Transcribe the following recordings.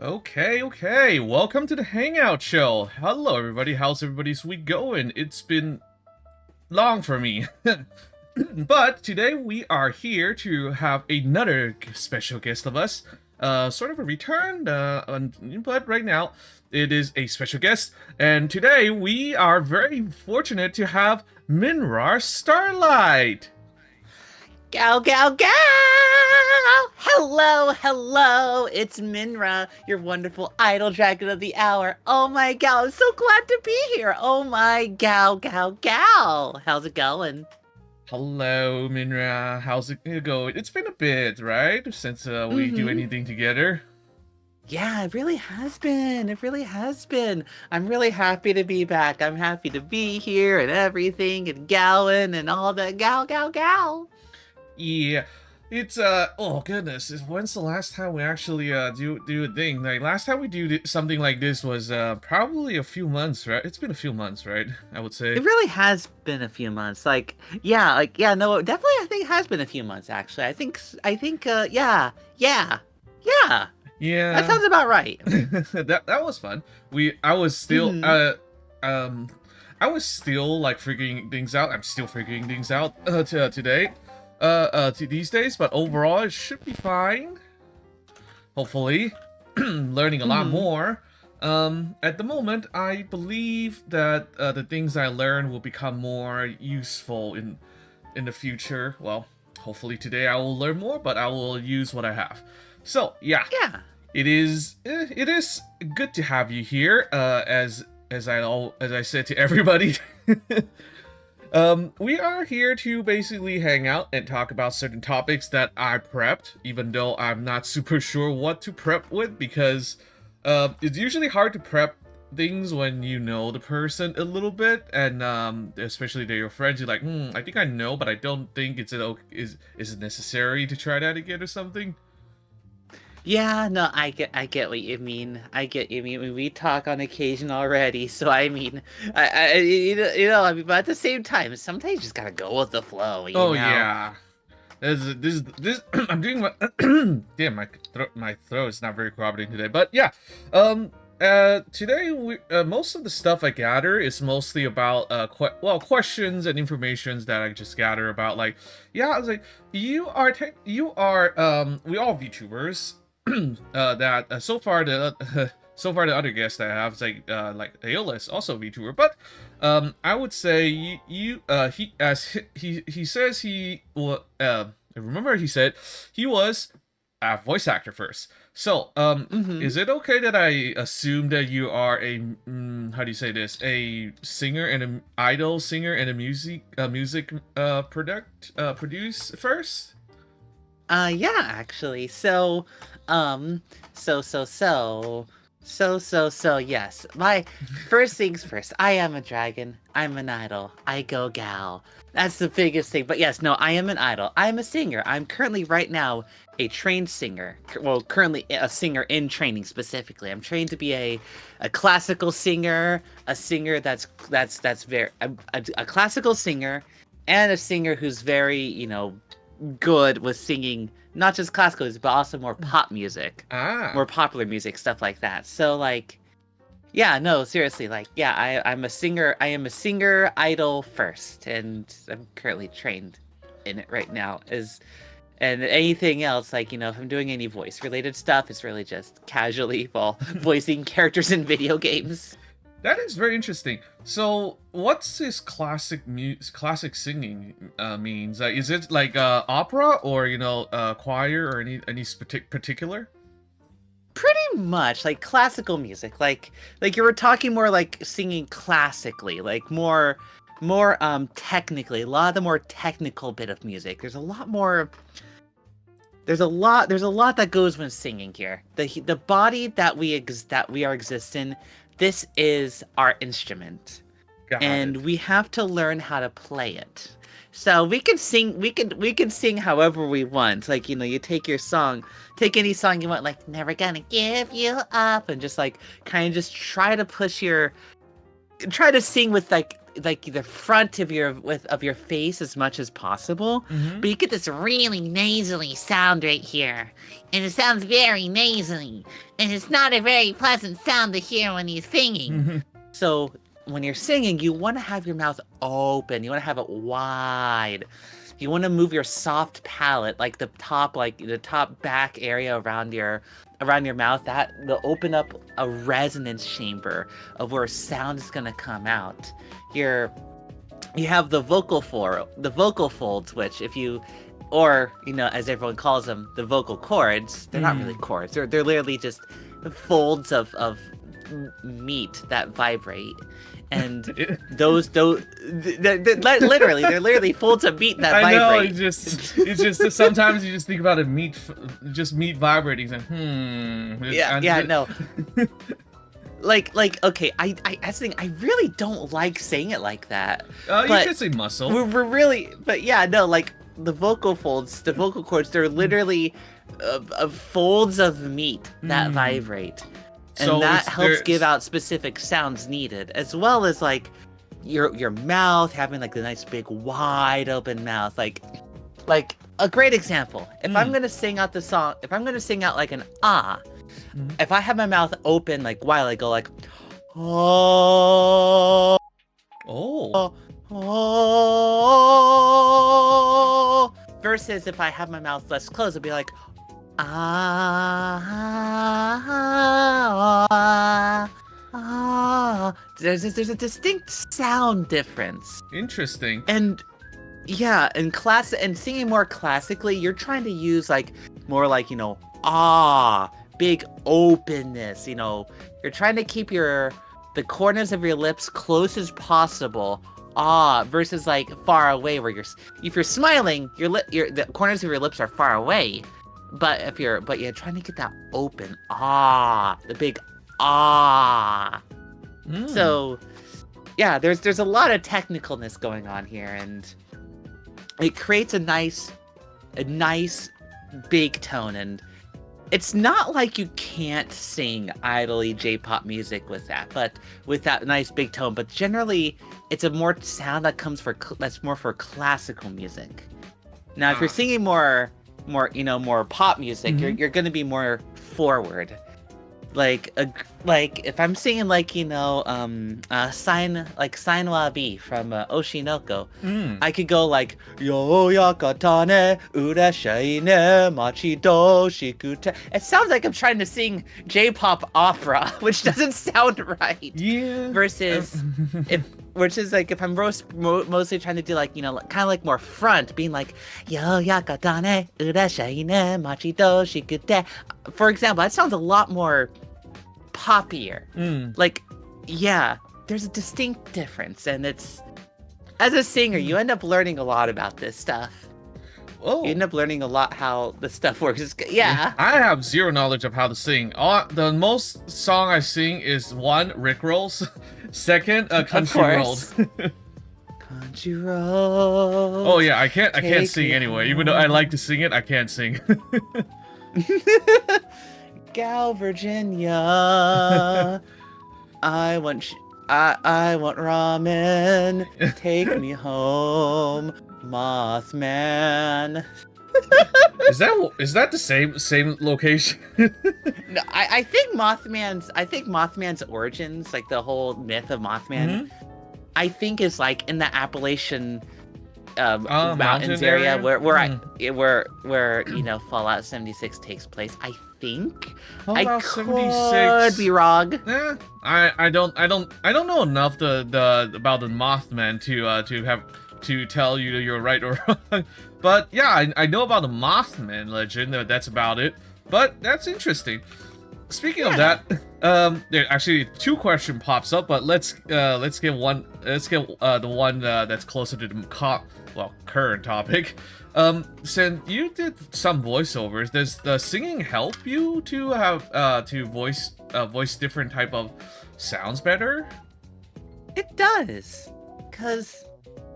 Okay. Welcome to the Hangout Show. Hello, everybody. How's everybody's week going? It's been long for me. But today we are here to have another special guest of us. Sort of a return, but right now it is a special guest. And today we are very fortunate to have Minra Starlight. Gal, gal, gal! Hello! It's Minra, your wonderful idol dragon of the hour. Oh my gal, I'm so glad to be here. Oh my gal. How's it going? Hello, Minra. How's it going? It's been a bit, right, since we do Mm-hmm. anything together. Yeah, it really has been. It really has been. I'm really happy to be back. I'm happy to be here and everything and galin and all that. Gal. Yeah, it's oh goodness, when's the last time we actually do a thing? Like last time we something like this was probably a few months, right? It's been a few months, right? I would say. It really has been a few months. No, definitely. I think it has been a few months. Actually, yeah. That Yeah, sounds about right. that was fun. I was still Hmm. um I was still like figuring things out. I'm still figuring things out today. These days, but overall it should be fine. Hopefully, learning a lot Hmm. more. At the moment, I believe that the things I learn will become more useful in the future. Well, hopefully today I will learn more, but I will use what I have. So yeah, Yeah. it is good to have you here. As I said to everybody. We are here to basically hang out and talk about certain topics that I prepped, even though I'm not super sure what to prep with because it's usually hard to prep things when you know the person a little bit, and especially they're your friends. You're like, I think I know, but I don't think is it necessary to try that again or something. Yeah. No, I get what you mean. I get you mean. We talk on occasion already, so I mean, I mean, but at the same time, sometimes you just gotta go with the flow, you Oh know. yeah. This I'm doing my damn my throat is not very cooperating today, but yeah. Today most of the stuff I gather is mostly about questions and informations that I just gather about, like, yeah, I was like, you are we all VTubers. That so far the so far the other guest I have is like Ayola is also a VTuber, but I would say he says he well remember he said he was a voice actor first. So Mm-hmm. is it okay that I assume that you are a how do you say this, a singer and an idol singer and a music produce first? Yeah, actually. Um, so, so, so, yes. My first things first. I am a dragon. I'm an idol. I go gal. That's the biggest thing. But yes, no, I am an idol. I'm a singer. I'm currently right now a trained singer. Well, currently a singer in training specifically. I'm trained to be a classical singer, a singer that's very a classical singer, and a singer who's very good with singing not just classical music, but also more pop music, Ah. more popular music, stuff like that. So like, yeah, no, seriously, like, yeah, I'm a singer. I am a singer idol first, and I'm currently trained in it right now. And anything else, like, if I'm doing any voice related stuff, it's really just casually while voicing characters in video games. That is very interesting. So, what's this classic singing means? Is it like opera or choir or any particular? Pretty much like classical music, like you were talking more like singing classically, like more technically, a lot of the more technical bit of music. There's a lot that goes when singing here. The body that we are existing, this is our instrument, Got and it. we have to learn how to play it. So we can sing however we want. Like, you take any song you want, like "Never Gonna Give You Up," and just like kind of just try to sing with like like the front of your face as much as possible, Mhm. but you get this really nasally sound right here, and it sounds very nasally, and it's not a very pleasant sound to hear when you're singing. Mhm. So when you're singing, you want to have your mouth open. You want to have it wide. You want to move your soft palate, like the top back area around your mouth. That will open up a resonance chamber of where sound is gonna come out. You have the vocal folds, which if you, or as everyone calls them, the vocal cords. They're not really cords. They're literally just folds of meat that vibrate. And they're literally folds of meat that vibrate. I know, it's just sometimes you just think about meat vibrating and no. like okay, I think I really don't like saying it like that. You could say muscle. We're really, but yeah, no, like the vocal folds, the vocal cords, they're literally folds of meat that vibrate. And so that helps give out specific sounds needed, as well as like your mouth having like the nice big wide open mouth. Like a great example. If I'm gonna sing out the song, if I'm gonna sing out like an if I have my mouth open like while I go like oh versus if I have my mouth less closed, it'd be like there's a distinct sound difference. Interesting. And yeah, and singing more classically, you're trying to use like more like big openness. You're trying to keep the corners of your lips close as possible. Versus like far away, where if you're smiling, the corners of your lips are far away. But you're trying to get that open the big So yeah, there's a lot of technicalness going on here, and it creates a nice big tone. And it's not like you can't sing idly J-pop music with that nice big tone, but generally it's a more sound that comes that's more for classical music. Now if you're singing more pop music, you're going to be more forward. Like if I'm singing Sainwa B from Oshinoko, I could go like yo yakatane urashai ne machi do shikute. It sounds like I'm trying to sing J-pop opera, which doesn't sound right. Yeah. Versus if I'm mostly trying to do like kind of like more front, being like yo yakatane urashai ne machi do shikute. For example, that sounds a lot more poppier. Like, yeah, there's a distinct difference, and it's, as a singer, you end up learning a lot about this stuff. Oh. You end up learning a lot how the stuff works. Yeah. I have zero knowledge of how to sing. The most song I sing is one, Rick Rolls. Second, Country Road. Country Road. Oh yeah, I can't sing anyway. Even though I like to sing it, I can't sing. Gal, Virginia. I want ramen. Take me home, Mothman. Is that the same location? No, I think Mothman's origins, like the whole myth of Mothman, I think is like in the Appalachian mountains area where Fallout 76 takes place. I think. Fallout 76 could be wrong. I don't know enough about the Mothman to tell you that you're right or wrong. But yeah, I know about the Mothman legend. That's about it. But that's interesting. Speaking of that, there actually two question pops up, but let's get the one that's closer to the current topic. Since you did some voiceovers, does the singing help you to have to voice different type of sounds better? It does, because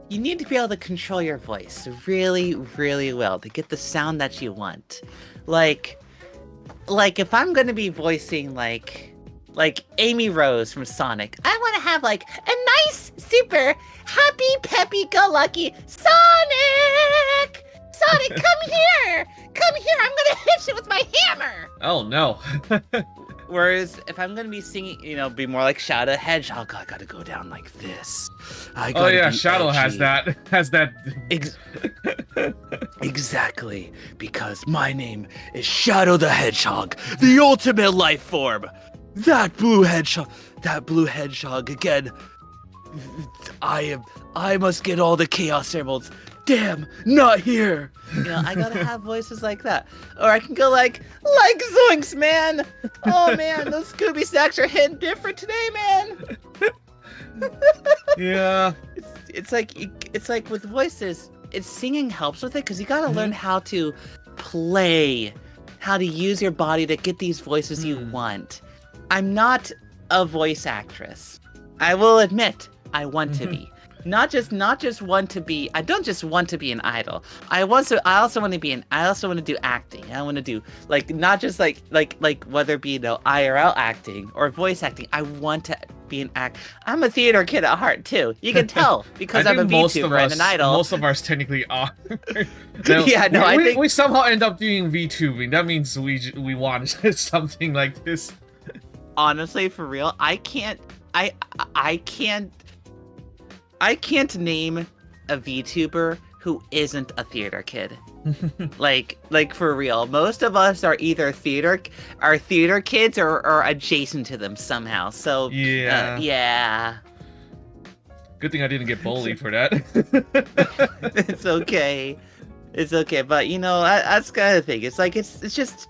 you need to be able to control your voice really, really well to get the sound that you want. Like if I'm gonna be voicing like Amy Rose from Sonic, I want to have like a nice, super happy, peppy-go-lucky Sonic. Sonic, come here! Come here! I'm gonna hit you with my hammer! Oh no. Whereas if I'm gonna be singing, be more like Shadow the Hedgehog, I gotta go down like this. Oh yeah, Shadow has that. Exactly, because my name is Shadow the Hedgehog, the ultimate life form. That blue hedgehog again. I must get all the Chaos Emeralds. Damn, not here. I gotta have voices like that. Or I can go like Zoinks, man. Oh man, those Scooby snacks are hitting different today, man. Yeah. It's like with voices, singing helps with it because you gotta learn how to play, how to use your body to get these voices you want. I'm not a voice actress. I will admit, I want to be. Not just want to be. I don't just want to be an idol. I also want to be I also want to do acting. I want to do not just like whether it be IRL acting or voice acting. I want to be an act. I'm a theater kid at heart too. You can tell because I'm a VTuber and an idol. Most of us technically are. We somehow end up doing VTubing. That means we want something like this. Honestly, for real, I can't name a VTuber who isn't a theater kid. like for real. Most of us are either theater kids or adjacent to them somehow. So yeah. Yeah. Good thing I didn't get bullied for that. It's okay. It's okay, but that's kind of the thing. It's like it's just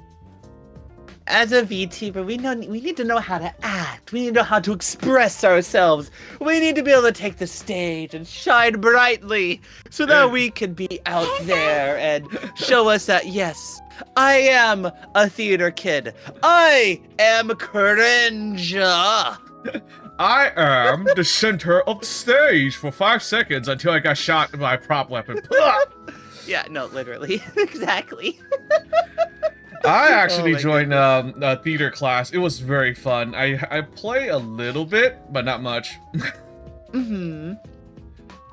as a VTuber, we need to know how to act. We need to know how to express ourselves. We need to be able to take the stage and shine brightly so that we can be out there and show us that, yes, I am a theater kid. I am cringe. I am the center of the stage for 5 seconds until I got shot by a prop weapon. Yeah, no, literally. Exactly. I actually joined a theater class. It was very fun. I play a little bit, but not much.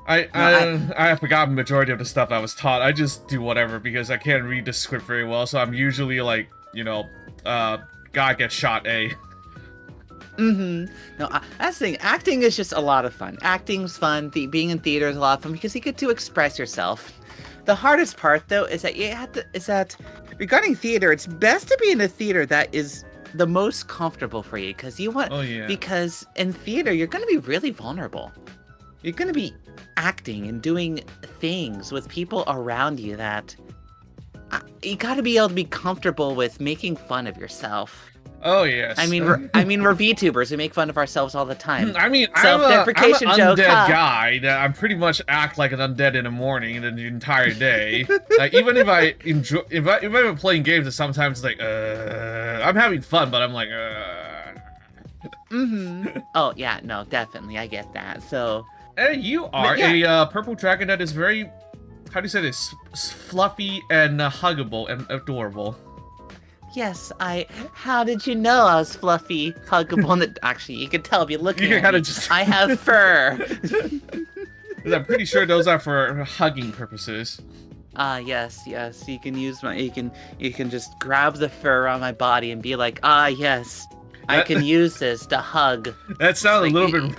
I forgot the majority of the stuff I was taught. I just do whatever because I can't read the script very well. So I'm usually like, guy gets shot A. No, that's the thing. Acting is just a lot of fun. Acting's fun. Being in theater is a lot of fun because you get to express yourself. The hardest part, though, is that regarding theater, it's best to be in a theater that is the most comfortable for you because because in theater you're going to be really vulnerable. You're going to be acting and doing things with people around you that you got to be able to be comfortable with making fun of yourself. Oh yes. I mean, we're VTubers. We make fun of ourselves all the time. I mean, self-deprecation I'm an joke. undead guy that I'm pretty much act like an undead in the morning and the entire day. Like even if I'm playing games, sometimes like I'm having fun, but I'm like Oh yeah, no, definitely, I get that. So. Hey, you are a purple dragon that is very, how do you say this, fluffy and huggable and adorable. Yes, how did you know I was fluffy, huggable, and actually, you can tell if you look at me. I have fur. I'm pretty sure those are for hugging purposes. Yes, you can use you can just grab the fur on my body and be like, yes, I can use this to hug. That sounds a little bit...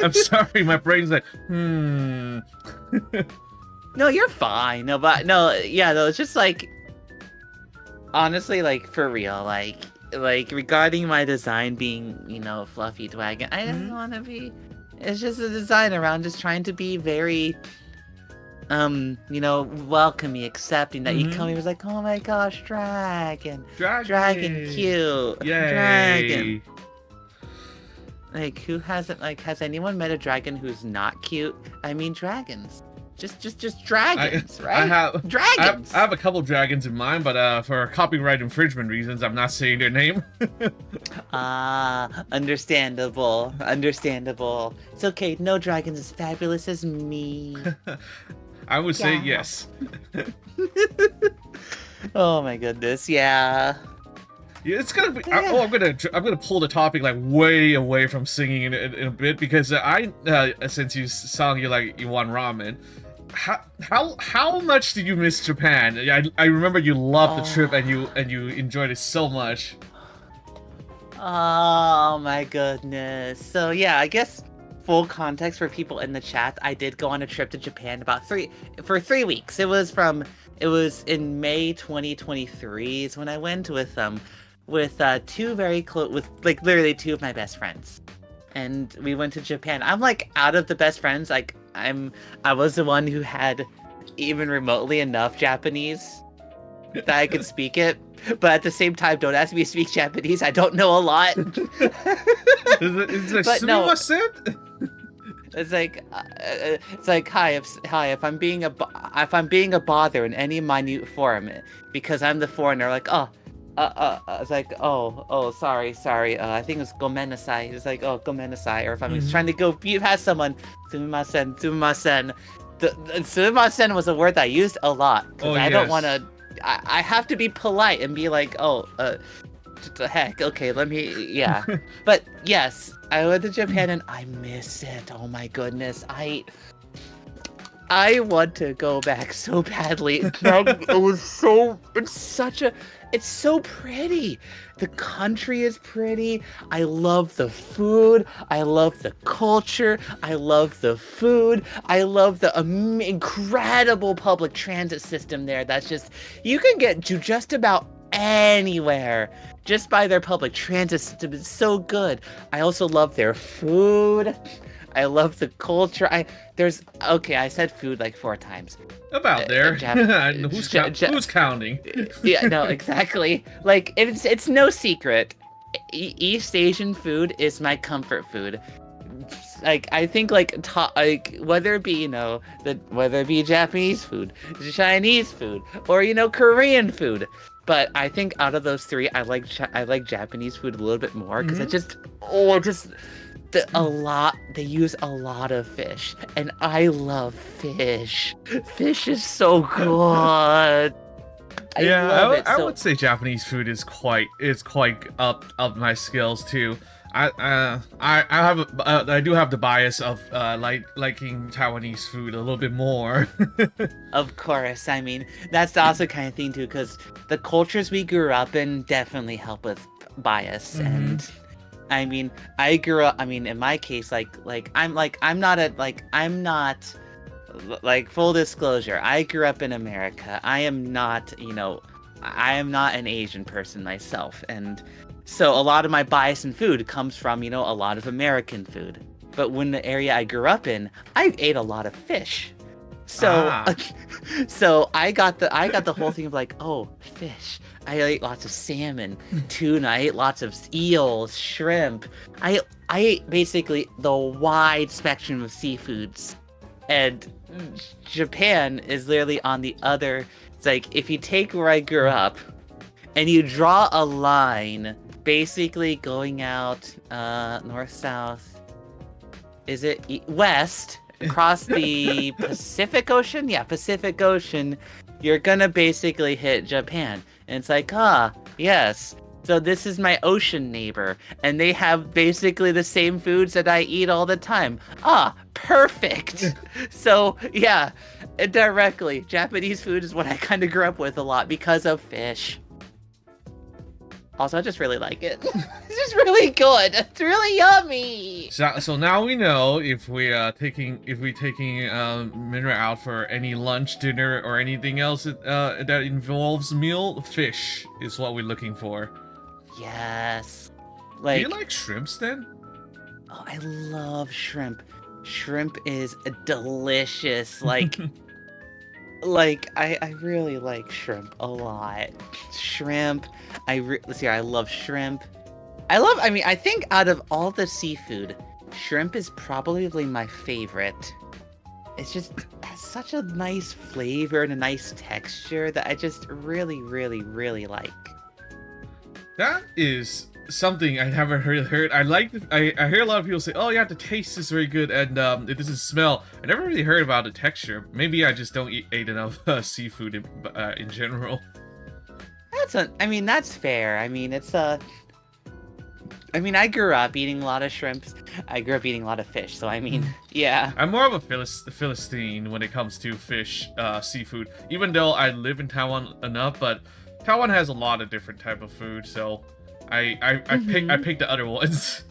I'm sorry, my brain's like, No, you're fine. No, it's just like, honestly, like, for real, like regarding my design being, fluffy dragon, I don't want to be, it's just a design around just trying to be very, welcoming, accepting that you come here was like, oh my gosh, dragon cute, yay. dragon. Like, who hasn't, has anyone met a dragon who's not cute? I mean, dragons. Just dragons, right? Dragons! I have a couple dragons in mind, but for copyright infringement reasons, I'm not saying their name. Understandable. It's okay, no dragon's as fabulous as me. I would say yes. Oh my goodness, yeah. Yeah, it's gonna be. So, yeah. I'm gonna pull the topic like way away from singing in a bit because since you sound like you want ramen, how much did you miss Japan? I remember you loved the trip Oh. and you enjoyed it so much. Oh my goodness. So yeah, I guess full context for people in the chat, I did go on a trip to Japan for 3 weeks. It was in May 2023 is when I went with two very close with like literally two of my best friends. And we went to Japan. I'm like out of the best friends, like I was the one who had even remotely enough Japanese that I could speak it. But at the same time, don't ask me to speak Japanese. I don't know a lot. Is it But no, sumimasen? it's like hi if I'm being a bother in any minute form because I'm the foreigner. Like it's like sorry I think it's gomenasai. It's like gomenasai. Or if I'm trying to go past someone, sumimasen. The sumimasen was a word that I used a lot because I don't want to. I have to be polite and be like, the heck, okay, let me, yeah. But yes, I went to Japan and I miss it. Oh my goodness, I want to go back so badly. It's so pretty. The country is pretty. I love the food. I love the culture. I love the food. I love the incredible public transit system there. That's just, you can get to just about anywhere just by their public transit system. It's so good. I also love their food. I love the culture. I said food like 4 times. About there. Who's counting? Yeah, no, exactly. Like it's no secret. East Asian food is my comfort food. Like I think like whether it be whether it be Japanese food, Chinese food, or Korean food. But I think out of those 3, I like Japanese food a little bit more because they use a lot of fish, and I love fish. Fish is so good. I would say Japanese food is quite up my skills too. I do have the bias of liking Taiwanese food a little bit more. Of course, I mean that's also kind of thing too, because the cultures we grew up in definitely help with bias. And I mean, I grew up. I mean, in my case, I'm not full disclosure. I grew up in America. I am not an Asian person myself, and so a lot of my bias in food comes from a lot of American food. But when the area I grew up in, I ate a lot of fish. So, so I got the whole thing of like, oh, fish. I ate lots of salmon, tuna. I ate lots of eels, shrimp. I ate basically the wide spectrum of seafoods. And Japan is literally on the other. It's like if you take where I grew up, and you draw a line, basically going out north, south. Is it west across the Pacific Ocean? Yeah, Pacific Ocean. You're gonna basically hit Japan. And it's like, yes. So this is my ocean neighbor, and they have basically the same foods that I eat all the time. Perfect. So yeah, directly, Japanese food is what I kind of grew up with a lot because of fish. Also, I just really like it. It's just really good. It's really yummy. So now we know if we taking Minra out for any lunch, dinner, or anything else that involves meal, fish is what we're looking for. Yes. Do you like shrimps then? Oh, I love shrimp. Shrimp is delicious. Like, I really like shrimp a lot. Shrimp. I love shrimp. I think out of all the seafood, shrimp is probably my favorite. It's just has such a nice flavor and a nice texture that I just really, really, really like. That is something I haven't really heard. I hear a lot of people say, "Oh yeah, the taste is very good," and it doesn't smell. I never really heard about the texture. Maybe I just don't eat enough seafood in general. I mean, that's fair. I mean, I mean, I grew up eating a lot of shrimps. I grew up eating a lot of fish. So I mean, yeah. I'm more of a Philistine when it comes to fish, seafood. Even though I live in Taiwan enough, but Taiwan has a lot of different type of food, so I pick the other ones.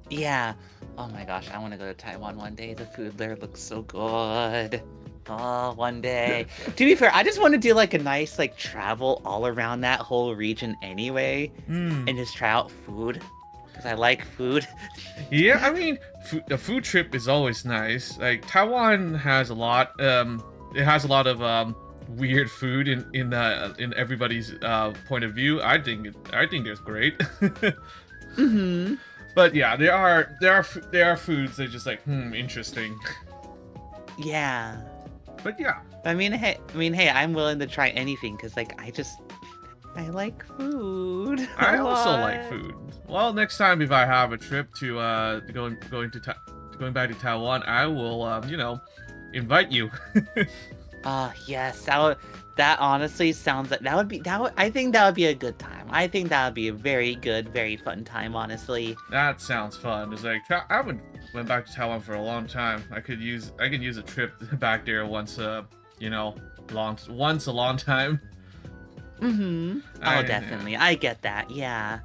Yeah. Oh my gosh, I want to go to Taiwan one day. The food there looks so good. Oh, one day. To be fair, I just want to do like a nice like travel all around that whole region anyway, and just try out food because I like food. Yeah, I mean, a food trip is always nice. Like Taiwan has a lot. It has a lot of weird food in everybody's point of view. I think it's great. Mm-hmm. But yeah, there are foods that are just like interesting. Yeah. But yeah, I mean, hey, I'm willing to try anything because like I like food. I a also lot. like food. Well, next time if I have a trip to going back to Taiwan, I will invite you. Yes, that honestly sounds like I think that would be a good time. I think that would be a very good, very fun time, honestly. That sounds fun. It's like I haven't went back to Taiwan for a long time. I could use a trip back there once once a long time. Mm-hmm. Oh, definitely. I get that. Yeah.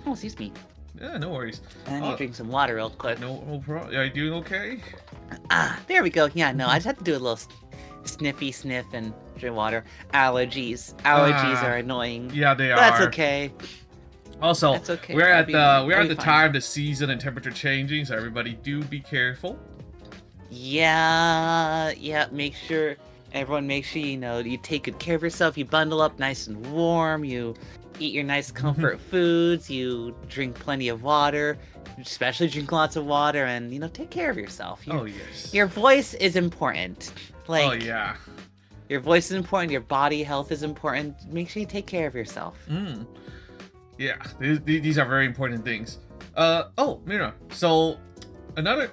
Oh, excuse me. Yeah, no worries. I need to drink some water real quick. No problem. Are you doing okay? There we go. Yeah, no, I just have to do a little sniffy sniff and drink water. Allergies are annoying. Yeah, they are. That's okay. Also, That's okay. we're at the fine. time the season and temperature changing, so everybody do be careful. Yeah. Everyone make sure you take good care of yourself. You bundle up nice and warm. You eat your nice comfort foods. You drink plenty of water, especially drink lots of water, and take care of yourself. Oh yes. Your voice is important. Like, oh yeah. Your voice is important. Your body health is important. Make sure you take care of yourself. Yeah, these are very important things. Oh, Minra. So, another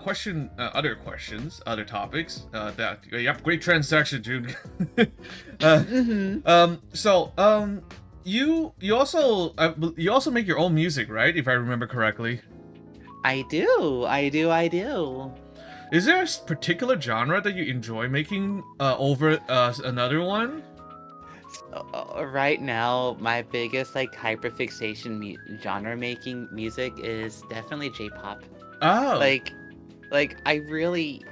question, other questions, other topics. Yep, great transaction, June. You also make your own music, right? If I remember correctly. I do. Is there a particular genre that you enjoy making over another one? Right now, my biggest hyperfixation genre making music is definitely J-pop. Oh. Like I really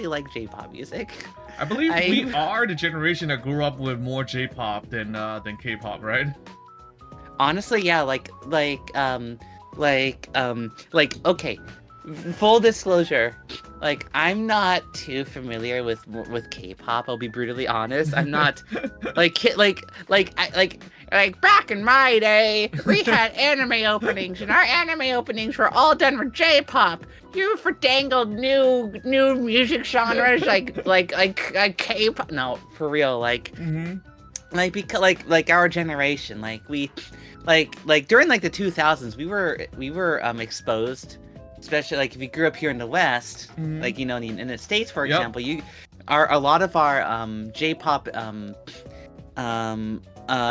like J-pop music. I believe we are the generation that grew up with more J-pop than K-pop, right? Honestly, yeah. Okay. Full disclosure, I'm not too familiar with K-pop. I'll be brutally honest. I'm not like back in my day, we had anime openings, and our anime openings were all done with J-pop. You for dangled new music genres like K-pop. No, for real, because our generation, during the 2000s, we were exposed. Especially if you grew up here in the West, in the States, for example, a lot of our J-pop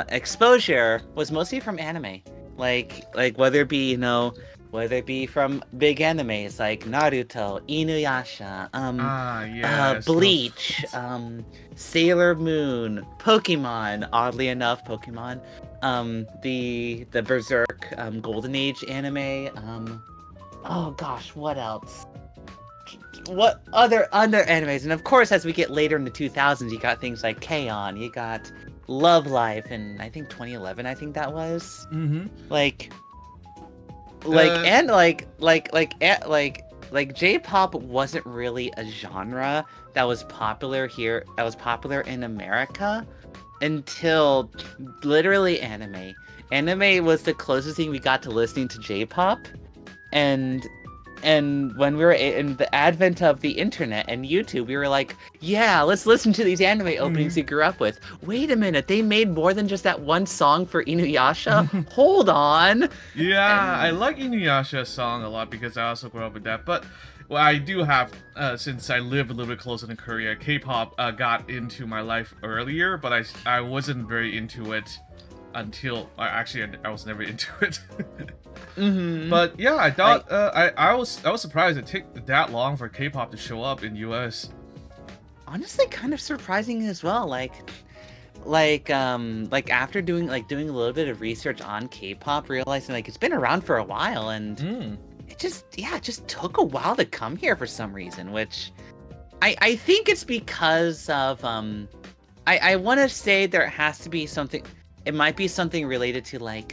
exposure was mostly from anime, whether it be from big animes like Naruto, Inuyasha, Bleach, Sailor Moon, Pokemon. Oddly enough, Pokemon, the Berserk Golden Age anime. Oh gosh, what else? What other animes? And of course, as we get later in the 2000s, you got things like K-On!, you got Love Life, and I think 2011, I think that was. J-pop wasn't really a genre that was popular here, that was popular in America until literally anime. Anime was the closest thing we got to listening to J-pop. And when we were in the advent of the internet and YouTube, we were like, yeah, let's listen to these anime openings we grew up with. Wait a minute, they made more than just that one song for Inuyasha? Hold on. Yeah, I like Inuyasha's song a lot because I also grew up with that. But well, I do have, since I live a little bit closer to Korea, K-pop got into my life earlier, but I wasn't very into it until actually I was never into it. Mm-hmm. But yeah, I Like thought I was surprised it took that long for K-pop to show up in US. honestly, kind of surprising as well. Like after doing a little bit of research on K-pop, realizing like it's been around for a while, and Mm. it just took a while to come here for some reason, which I think it's because of I want to say there has to be something. It might be something related to like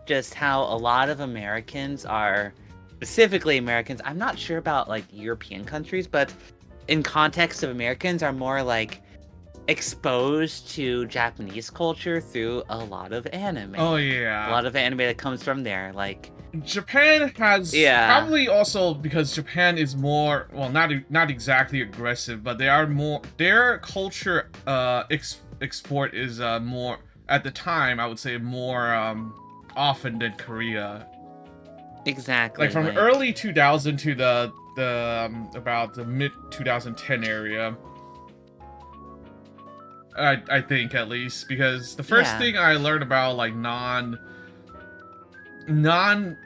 just how a lot of Americans are, specifically Americans. I'm not sure about like European countries, but in context of Americans are more like exposed to Japanese culture through a lot of anime. Oh A yeah. lot of anime that comes from there, like Japan has yeah, probably also because Japan is more, well, not exactly aggressive, but they are more, their culture export is more, at the time I would say, more often than Korea. Like exactly. from Like early 2000 to the about the mid 2010 area. I think, at least, because the first yeah, thing I learned about like non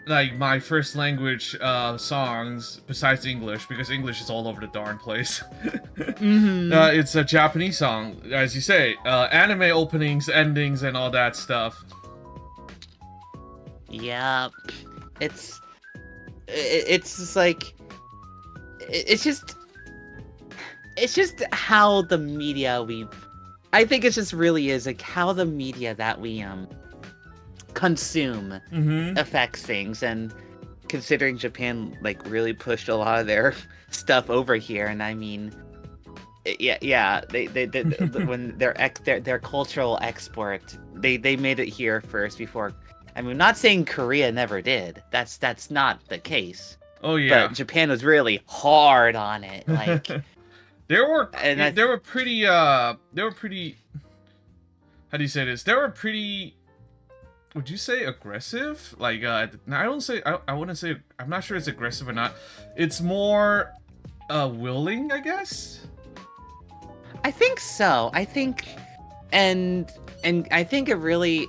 like my first language songs besides English, because English is all over the darn place. mm-hmm. It's a Japanese song, as you say, anime openings, endings, and all that stuff. Yeah, it's it's just like it's just how the media we I think it just really is like how the media that we consume Mm-hmm. affects things. And considering Japan like really pushed a lot of their stuff over here, and I mean yeah, they when their cultural export, they made it here first before. I mean, I'm not saying Korea never did. That's not the case. Oh But yeah. Japan was really hard on it. Like, and I They were pretty they were pretty, how do you say this? They were pretty, would you say aggressive? Like I don't say, I wouldn't say, I'm not sure it's aggressive or not. It's more willing, I guess. I think so. I think, and I think it really.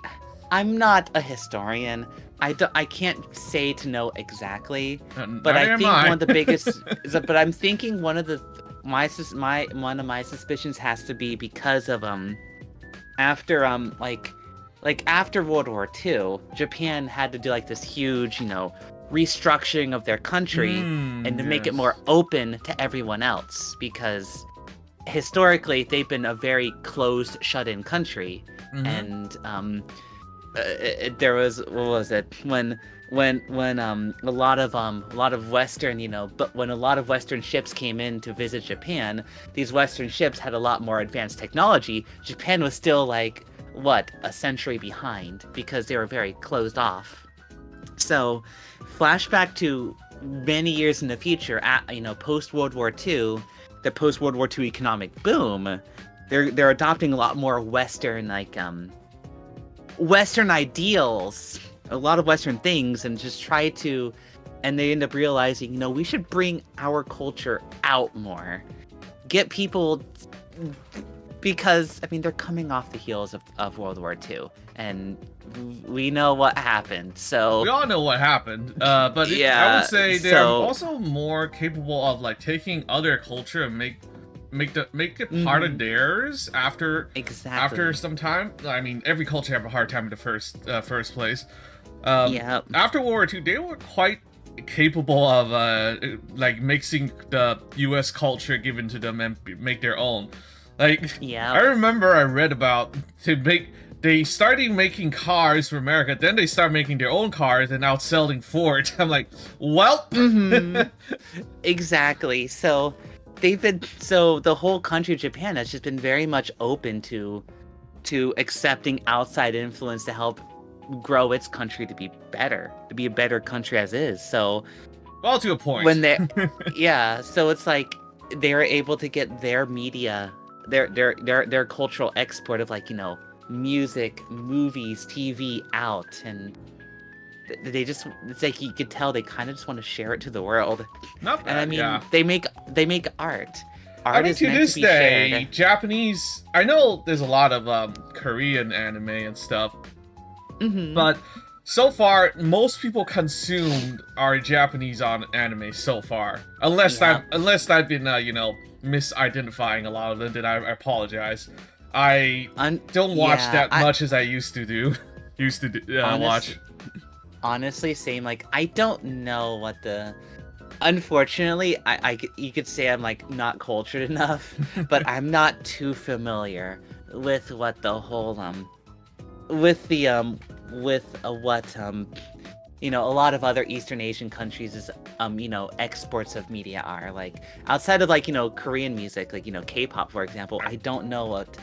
I'm not a historian. I can't say to know exactly, but Neither I am think I. one of the biggest. But I'm thinking one of the one of my suspicions has to be because of after like after World War II, Japan had to do like this huge restructuring of their country and to make it Yes. more open to everyone else, because historically they've been a very closed, shut-in country. Mm-hmm. And there was, what was it, when a lot of Western, but when a lot of Western ships came in to visit Japan, these Western ships had a lot more advanced technology. Japan was still like what, a century behind, because they were very closed off. So flashback to many years in the future, at post World War II, the post World War II economic boom, they're adopting a lot more Western, like Western ideals, a lot of Western things, and just try to, and they end up realizing, we should bring our culture out more, get people, because I mean they're coming off the heels of World War II, and we know what happened. So We all know what happened, but I would yeah, say they're so also more capable of like taking other culture and make it part of theirs after exactly, some time. I mean, every culture have a hard time in the first place. yeah, After World War II, they were quite capable of like mixing the U.S. culture given to them and make their own. Like, I yeah. remember I read about they started making cars for America, then they start making their own cars and outselling Ford. I'm like, welp. Exactly. So so the whole country of Japan has just been very much open to accepting outside influence to help grow its country to be better, to be a better country as is. So Well, to a point. when they yeah, so it's like they're able to get their media, their cultural export of like, music, movies, TV out, and they just, it's like you could tell they kind of just want to share it to the world. Not bad. And I mean, yeah. they make art. I Art mean, is to meant this to be day, shared. Japanese. I know there's a lot of Korean anime and stuff, but so far, most people consumed are Japanese on anime so far. Unless I've been misidentifying a lot of them, then I apologize. I don't watch that much as I used to do. Watch. Honestly, same. Like, I don't know what the. Unfortunately, you could say I'm like not cultured enough, but I'm not too familiar with what the whole with what a lot of other Eastern Asian countries is exports of media are like, outside of like Korean music, like K-pop for example. I don't know what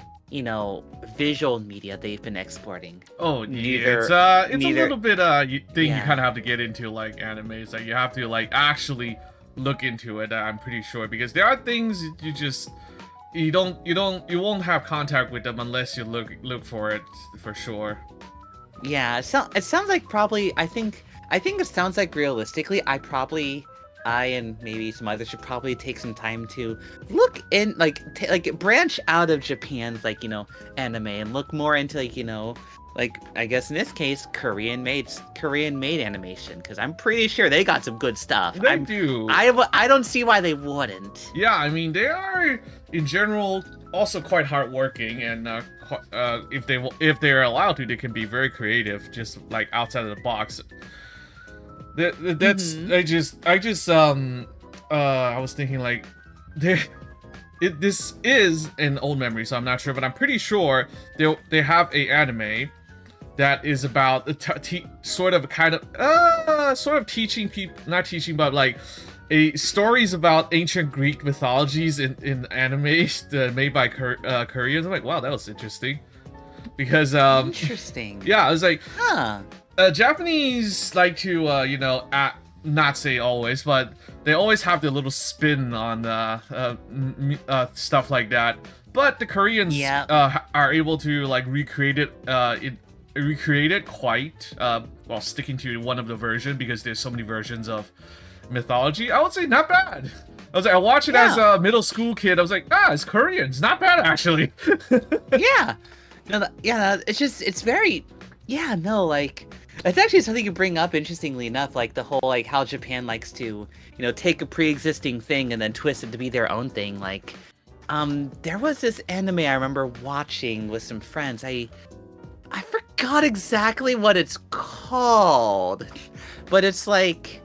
visual media they've been exporting. Oh, yeah, it's a little bit you kind of have to get into like animes. Like you have to like actually look into it. I'm pretty sure, because there are things you won't have contact with them unless you look for it for sure. Yeah, it sounds like probably. I think it sounds like realistically, I and maybe some others should probably take some time to look in, like branch out of Japan's anime and look more into like I guess in this case Korean made animation, because I'm pretty sure they got some good stuff. They do. I don't see why they wouldn't. Yeah, I mean they are in general also quite hardworking, and if they're allowed to, they can be very creative, just like outside of the box. That's I was thinking like this is an old memory, so I'm not sure, but I'm pretty sure they have a anime that is about sort of teaching people, not teaching, but like stories about ancient Greek mythologies in anime made by Koreans. I'm like, wow, that was interesting, because interesting. Yeah, I was like, huh. Japanese like to not say always, but they always have their little spin on stuff like that. But the Koreans are able to like recreate it quite while sticking to one of the version, because there's so many versions of mythology. I would say not bad. I watched it as a middle school kid. I was like, it's Korean. It's not bad actually. Yeah. No, it's very. Yeah, no, like, it's actually something you bring up, interestingly enough, like the whole, like, how Japan likes to, take a pre-existing thing and then twist it to be their own thing. Like, there was this anime I remember watching with some friends. I forgot exactly what it's called, but it's like,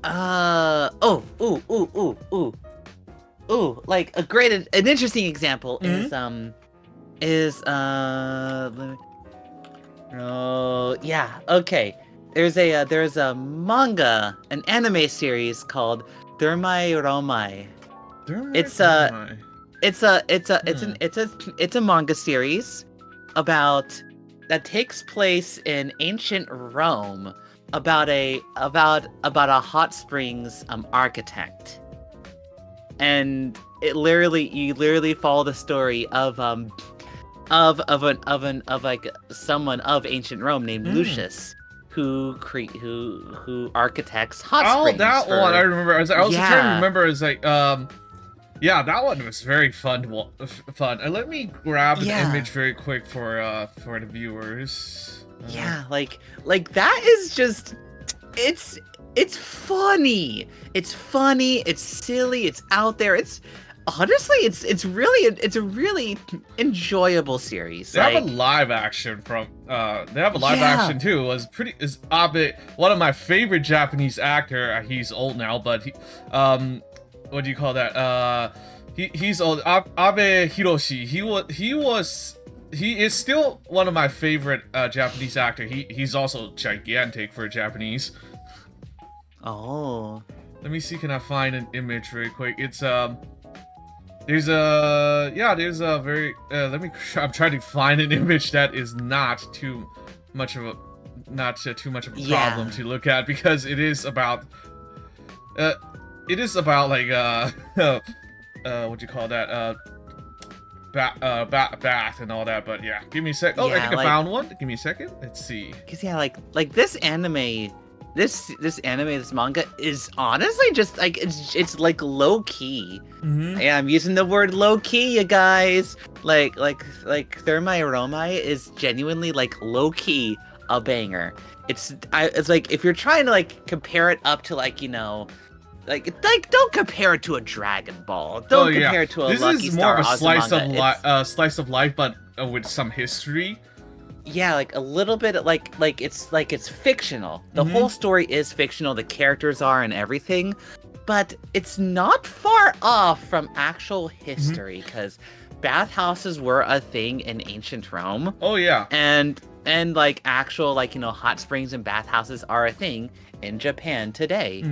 like an interesting example Oh, yeah, okay. There's a manga, an anime series called Dermai Romai. It's a manga series that takes place in ancient Rome, about a hot springs architect. And you literally follow the story of someone of ancient Rome named Lucius, who architects hot springs. Oh, that one I remember. I was trying to remember. It's like yeah, that one was very fun. Let me grab an image very quick for the viewers. Yeah, like that is just it's funny. It's funny. It's silly. It's out there. Honestly, it's a really enjoyable series. They have a live action action too. Is Abe, one of my favorite Japanese actor. He's old now, but what do you call that? He's old. Abe Hiroshi. He is still one of my favorite Japanese actor. He's also gigantic for Japanese. Oh. Let me see. Can I find an image very quick? It's There's a very I'm trying to find an image that is not too much of a problem to look at, because it is about like what do you call that, bath and all that. But yeah, give me a sec. Oh, I Yeah, think I like- found one. Give me a second. Let's see. Cause yeah, like this anime, this manga is honestly just like it's like low key. Yeah, I'm using the word low key, you guys. Like Thermae Aromae is genuinely like low key a banger. It's like if you're trying to like compare it up to like like don't compare it to a Dragon Ball. Don't compare it to a This Lucky is Star more of a slice of Azumanga. slice of life, but with some history. Yeah, like a little bit like it's fictional. The whole story is fictional, the characters are and everything, but it's not far off from actual history because bathhouses were a thing in ancient Rome. Oh yeah. And like actual like hot springs and bathhouses are a thing in Japan today.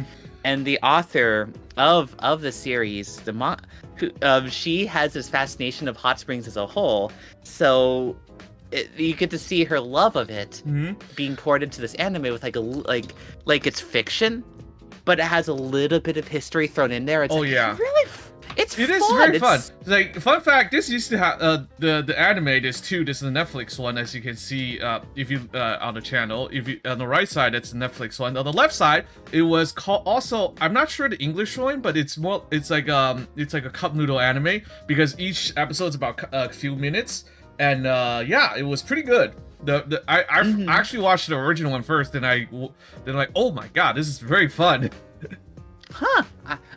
And the author of the series, she has this fascination of hot springs as a whole. So you get to see her love of it being poured into this anime with like it's fiction, but it has a little bit of history thrown in there. It's it is very fun. Like fun fact, this used to have the anime. This is the Netflix one, as you can see if you on the channel. If you on the right side, it's the Netflix one. On the left side, it was called also. I'm not sure the English one, but it's like a cup noodle anime because each episode's about a few minutes. And yeah, it was pretty good. I actually watched the original one first, then like, oh my god, this is very fun. Huh?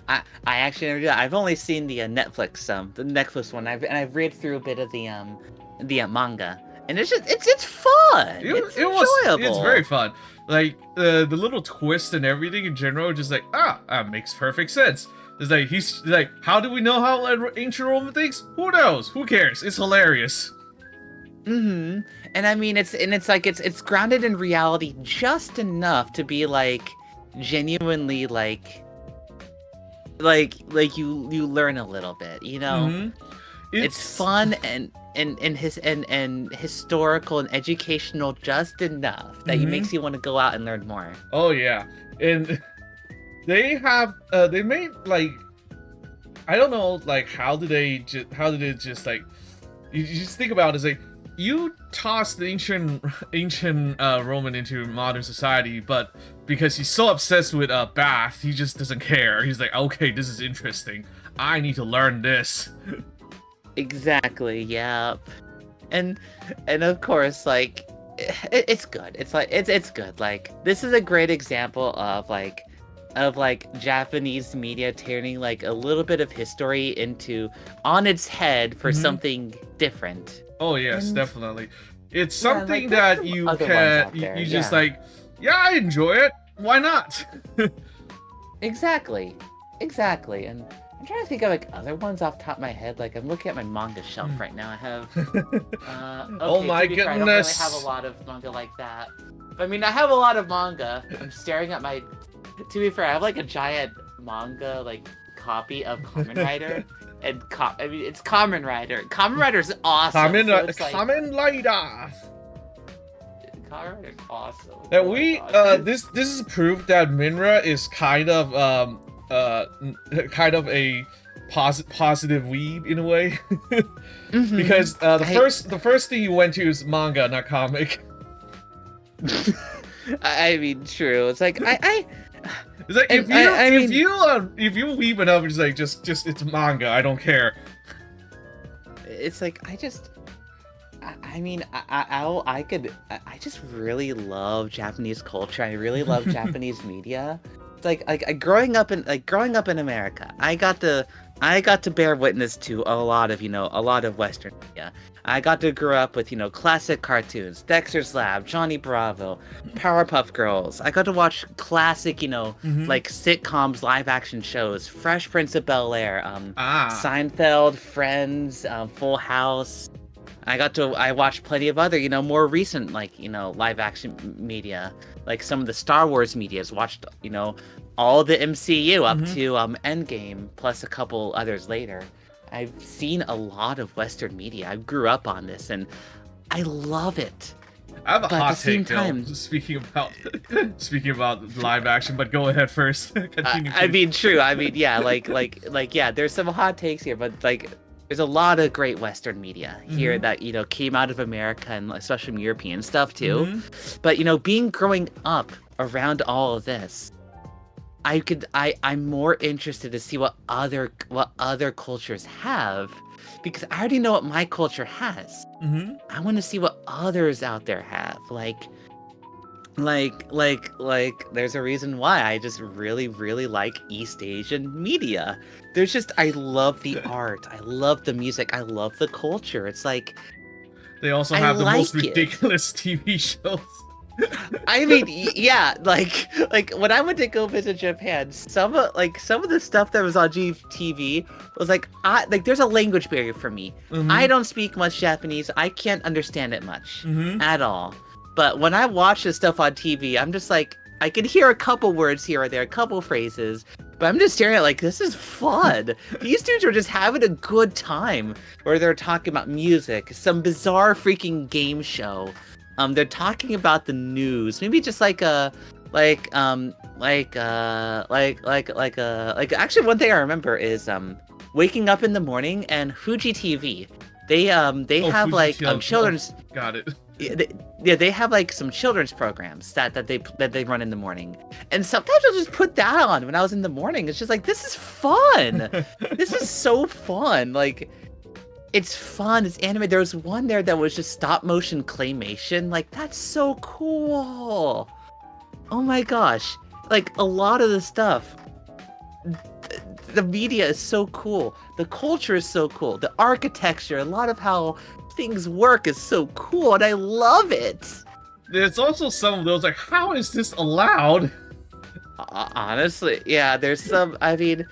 I actually never did that. I've only seen the Netflix one. I've read through a bit of the manga, and it's fun. It's enjoyable. It's very fun. Like the little twist and everything in general, just like makes perfect sense. It's like he's like, how do we know how ancient Roman thinks? Who knows? Who cares? It's hilarious. And I mean, it's grounded in reality just enough to be like genuinely like you learn a little bit, It's fun and historical and educational just enough that it makes you want to go out and learn more. Oh yeah, and they have they made like, I don't know, like how did they just like, you just think about it, it's like you toss the ancient Roman into modern society, but because he's so obsessed with bath, he just doesn't care. He's like, okay, this is interesting. I need to learn this. Exactly. Yeah. And of course, like it's good. It's like it's good. Like this is a great example of Japanese media turning like a little bit of history into on its head for something different. Oh yes, definitely. It's something like, that you can you just like, yeah, I enjoy it. Why not? Exactly. And I'm trying to think of like other ones off the top of my head. Like I'm looking at my manga shelf right now. I have okay, oh my goodness. I don't really have a lot of manga like that. But I mean, I have a lot of manga. I'm staring at my, to be fair, I have like a giant manga like copy of Kamen Rider. And I mean, it's Kamen Rider. Kamen Rider's awesome. Kamen Rider's awesome. That this is proof that Minra is kind of a positive weeb in a way. Because the first thing you went to is manga, not comic. I mean, true. It's like It's like if you weeb enough, it's like just it's manga. I don't care. It's like I just really love Japanese culture. I really love Japanese media. It's like growing up in America, I got to bear witness to a lot of Western media. I got to grow up with, classic cartoons, Dexter's Lab, Johnny Bravo, Powerpuff Girls. I got to watch classic, like sitcoms, live action shows, Fresh Prince of Bel-Air, Seinfeld, Friends, Full House. I watched plenty of other, more recent, live action media, like some of the Star Wars medias, watched, all the MCU up to Endgame, plus a couple others later. I've seen a lot of Western media. I grew up on this, and I love it. I have a hot take, though, speaking about live action, but go ahead first. Continue, I mean, true. I mean, yeah, like, yeah, there's some hot takes here, but, like, there's a lot of great Western media here Mhm. that came out of America and especially from European stuff too. Mhm. But being growing up around all of this, I'm more interested to see what other cultures have, because I already know what my culture has. Mhm. I want to see what others out there have. There's a reason why I just really, really like East Asian media. I love the art, I love the music, I love the culture. It's like, They also I have the most like it. ridiculous TV shows. I mean, yeah, like when I went to go visit Japan, some of the stuff that was on TV was like there's a language barrier for me. I Mhm. don't speak much Japanese. I can't understand it much Mhm. at all. But when I watch this stuff on TV, I'm just like, I can hear a couple words here or there, a couple phrases, but I'm just staring at like, this is fun. These dudes are just having a good time, where they're talking about music, some bizarre freaking game show. They're talking about the news, maybe just actually one thing I remember is waking up in the morning and Fuji TV. They Oh, have Fuji like TV. children's. Oh, got it. They have like some children's programs that they run in the morning, and sometimes I'll just put that on when I was in the morning. It's just like, this is fun. This is so fun. Like, it's fun. It's anime. There was one there that was just stop motion claymation. Like, that's so cool. Oh my gosh. Like, a lot of the stuff, the media is so cool. The culture is so cool. The architecture, a lot of how things work is so cool, and I love it. There's also some of those like, how is this allowed? Honestly, yeah, there's some. I mean,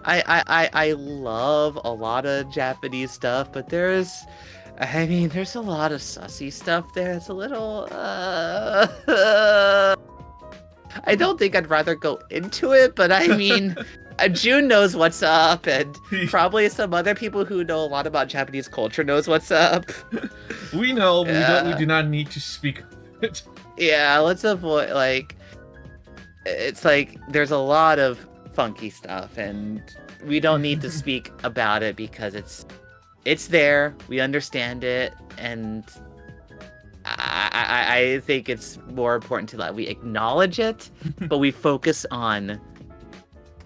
I love a lot of Japanese stuff, but there's a lot of sussy stuff there. It's a little. I don't think I'd rather go into it, but I mean, June knows what's up, and probably some other people who know a lot about Japanese culture knows what's up. We know, but we Yeah. do not need to speak of it. Yeah, let's avoid it's like there's a lot of funky stuff, and we don't need to speak about it because it's there. We understand it, and I think it's more important to we acknowledge it, but we focus on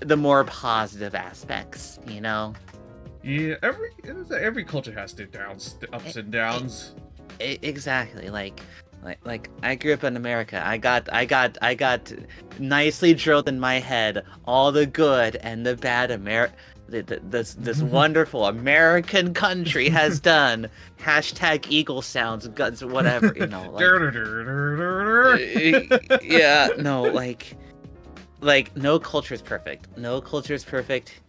the more positive aspects. Yeah, every culture has their downs, the ups and downs. Exactly. Like I grew up in America. I got nicely drilled in my head all the good and the bad this wonderful American country has done. Hashtag eagle sounds, guns, whatever, yeah, no, no culture is perfect. No culture is perfect.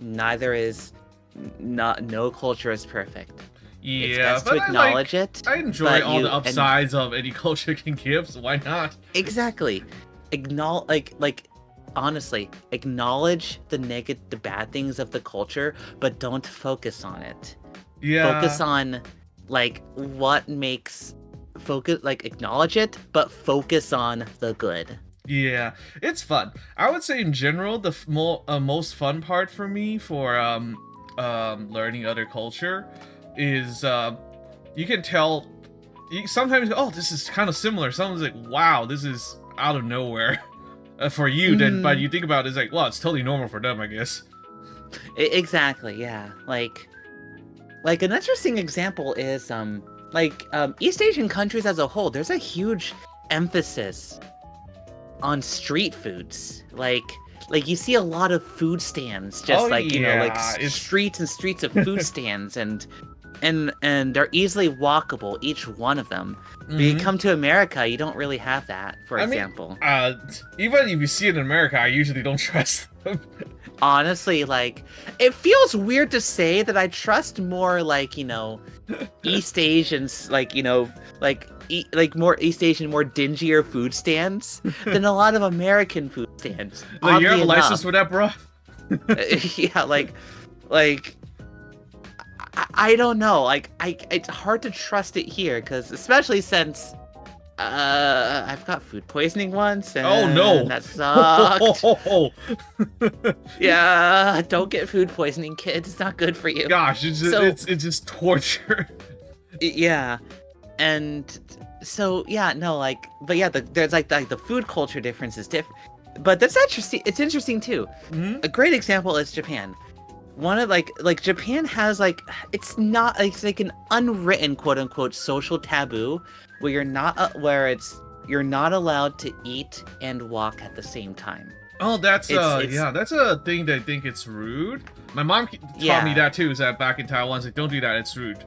No culture is perfect. It's Yeah, best but to acknowledge it. I enjoy but all the and upsides of any culture can give, so why not? exactly. Acknowledge, honestly, acknowledge the bad things of the culture, but don't focus on it. Yeah. Focus on what makes acknowledge it, but focus on the good. Yeah, it's fun. I would say in general, the most fun part for me for learning other culture is you can tell. Sometimes, oh, this is kind of similar. Someone's like, wow, this is out of nowhere for you. Then, but you think about it, it's like, well, it's totally normal for them, I guess. Exactly. Yeah. Like an interesting example is East Asian countries as a whole. There's a huge emphasis on street foods. Like you see a lot of food stands, just streets and streets of food stands, and they're easily walkable, each one of them. But you come to America, you don't really have that, for example. Even if you see it in America, I usually don't trust them. Honestly, it feels weird to say that I trust more East Asians, more East Asian, more dingier food stands than a lot of American food stands. Like, you have a license for that, bro? Yeah, I don't know. It's hard to trust it here, because especially since I've got food poisoning once, Oh no! and that sucked. Oh, Yeah, don't get food poisoning, kids. It's not good for you. gosh, it's just, So, it's just torture. yeah, and so yeah, no, like, but yeah, there's like the food culture difference is different, but that's interesting. It's interesting too. Hmm. A great example is Japan. One of like Japan has like it's like an unwritten quote unquote social taboo where you're not allowed to eat and walk at the same time. Oh, that's It's yeah, that's a thing that I think it's rude. My mom taught me yeah, that too. Is that back in Taiwan? It's like, don't do that. It's rude.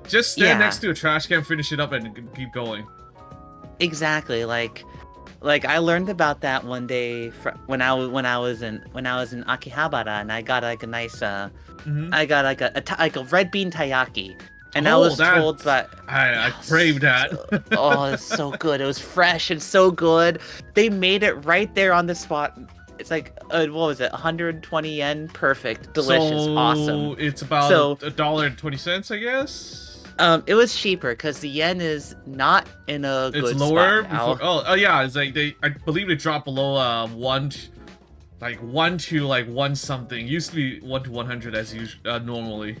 Just stand yeah, next to a trash can, finish it up, and keep going. exactly. Like I learned about that one day when I was in Akihabara, and I got like a nice Hmm. I got like like a red bean taiyaki, and I Oh, was told that that I crave that. oh, it's so good. It was fresh and so good. They made it right there on the spot. It's like what was it? 120 yen, perfect, delicious, So awesome. it's about So $1.20, I guess. it was cheaper because the yen is not in a It's good lower spot now. before. Oh yeah, it's like I believe it dropped below one to like one something. Used to be 1 to 100 as usual normally.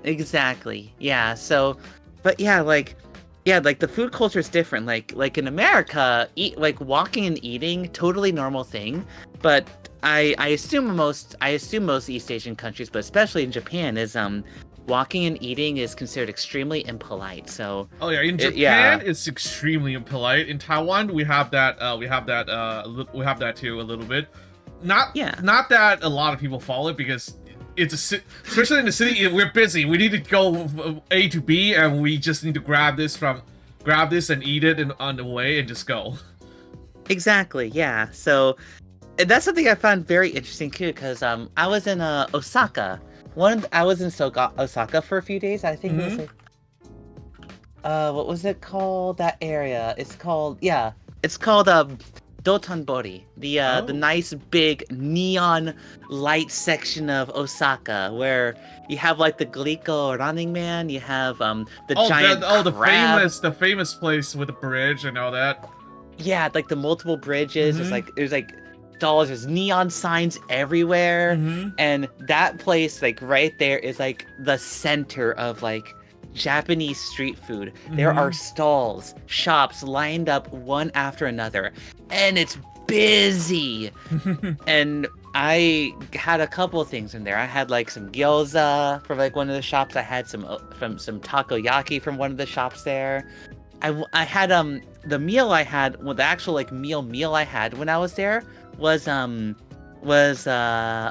Exactly. Yeah. So, but yeah, like the food culture is different. Like in America, like walking and eating, totally normal thing. But I assume most East Asian countries, but especially in Japan, is walking and eating is considered extremely impolite. So, Oh yeah, in yeah, Japan it's extremely impolite. In Taiwan we have that we have that too a little bit. yeah, Not that a lot of people follow it because especially in the city we're busy. We need to go from A to B and we just need to grab this and eat it on the way and just go. exactly. Yeah. So and that's something I found very interesting too, because I was in Osaka. I was in Osaka for a few days. I think it was Hmm. like what was it called? That area. It's called Dotonbori, the Oh. nice big neon light section of Osaka, where you have like the Glico Running Man, you have the giant crab. The famous place with the bridge and all that. Yeah, like the multiple bridges. Hmm. There's like dolls, there's neon signs everywhere. Hmm. And that place, like right there, is like the center of like Japanese street food. There are Hmm. stalls, shops lined up one after another, and it's busy. And I had a couple things in there. I had like some gyoza from like one of the shops. I had some takoyaki from one of the shops there. I had the meal I had, well, the actual like meal I had when I was there was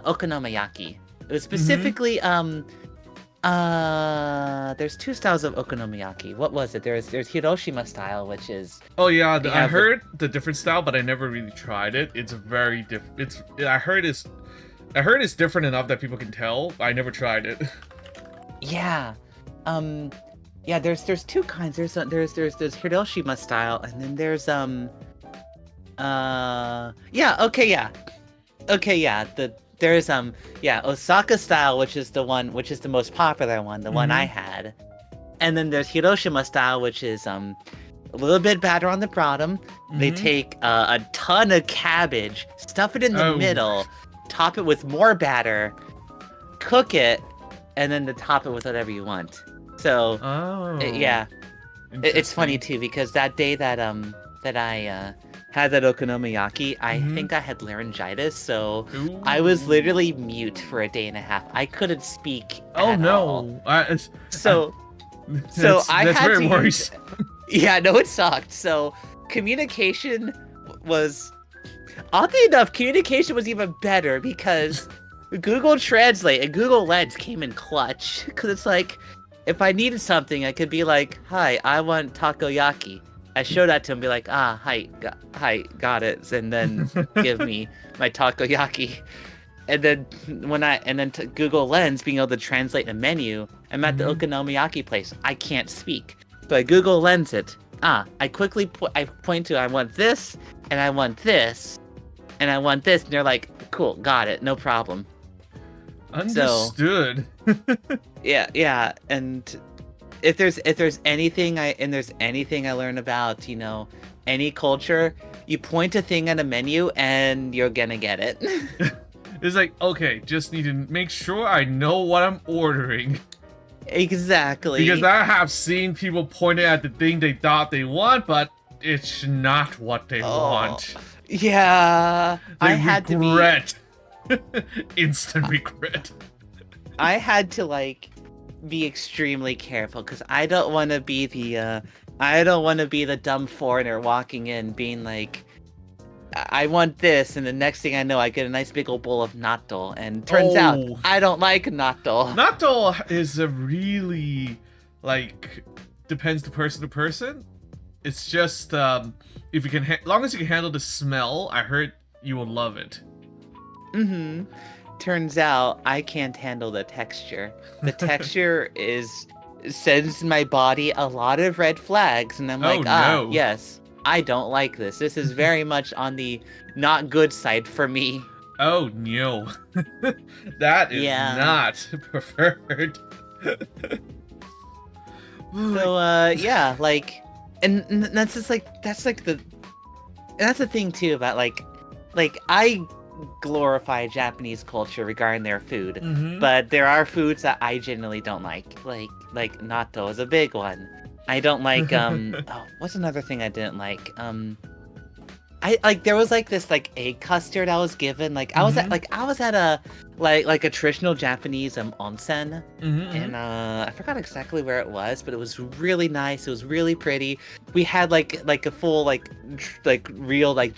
okonomiyaki. It was Hmm. specifically there's two styles of okonomiyaki. What was it? There's Hiroshima style, which is Oh yeah, they I have heard the different style, but I never really tried it. It's very different. I heard it's different enough that people can tell. I never tried it. yeah. Um yeah, there's two kinds. There's Hiroshima style, and then there's yeah, okay, yeah. Okay, yeah. There's yeah, Osaka style, which is the most popular one, the one I Hmm. had. And then there's Hiroshima style, which is a little bit batter on the bottom. They Hmm. take a ton of cabbage, stuff it in the Oh. middle, top it with more batter, cook it, and then to top it with whatever you want. So, Oh. yeah, it's funny Interesting. too because that day that I had that okonomiyaki, I Hmm. think I had laryngitis, so I was Ooh. literally mute for a day and a half. I couldn't speak Oh at all. no. I, So so I that's had very to use worrisome. yeah, no, it sucked. So communication was oddly enough, communication was even better because Google Translate and Google Lens came in clutch. Because it's like, if I needed something, I could be like, "Hi, I want takoyaki." I show that to him, be like, "Ah, hi, got it," and then give me my takoyaki. And then Google Lens being able to translate a menu, I'm at the Hmm. okonomiyaki place. I can't speak, but I Google Lens it. I point to I want this, and I want this, and I want this, and they're like, cool, got it, no problem. So Understood. yeah, and if there's anything I learn about, any culture, you point a thing at a menu and you're gonna get it. It's like, okay, just need to make sure I know what I'm ordering. Exactly. Because I have seen people pointing at the thing they thought they want, but it's not what they want. Yeah. They regret. Instant regret. I had to like be extremely careful because I don't want to be the dumb foreigner walking in being like, I want this, and the next thing I know, I get a nice big old bowl of natto, and turns out I don't like natto. Natto is a really, like, depends to person. It's just, if you can, long as you can handle the smell, I heard you will love it. Mm-hmm. Turns out I can't handle the texture. The texture sends my body a lot of red flags, and I'm like, no. Yes. I don't like this. This is very much on the not good side for me. Oh no. That is not preferred. So yeah, like, and that's just like that's the thing too about like I glorify Japanese culture regarding their food, but there are foods that I genuinely don't like natto is a big one. I don't like what's another thing I didn't like? I like there was like this like egg custard I was given. Like I was at a like a traditional Japanese onsen, and I forgot exactly where it was, but it was really nice. It was really pretty. We had like a full like real like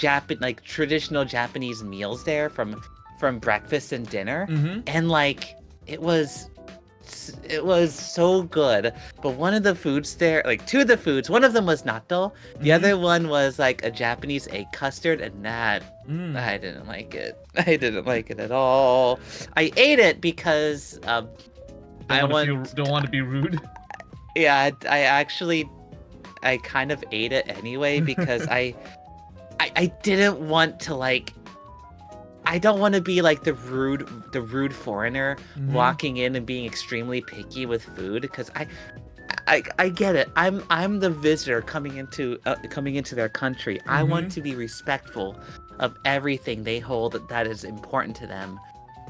traditional Japanese meals there from breakfast and dinner, and like it was so good. But one of the foods there, like two of the foods, one of them was natto, the other one was like a Japanese egg custard, and that I didn't like it. I didn't like it at all. I ate it because don't want to be rude. Yeah, I kind of ate it anyway because I didn't want to like. I don't want to be like the rude foreigner walking in and being extremely picky with food, because I get it. I'm the visitor coming into their country. I want to be respectful of everything they hold that is important to them,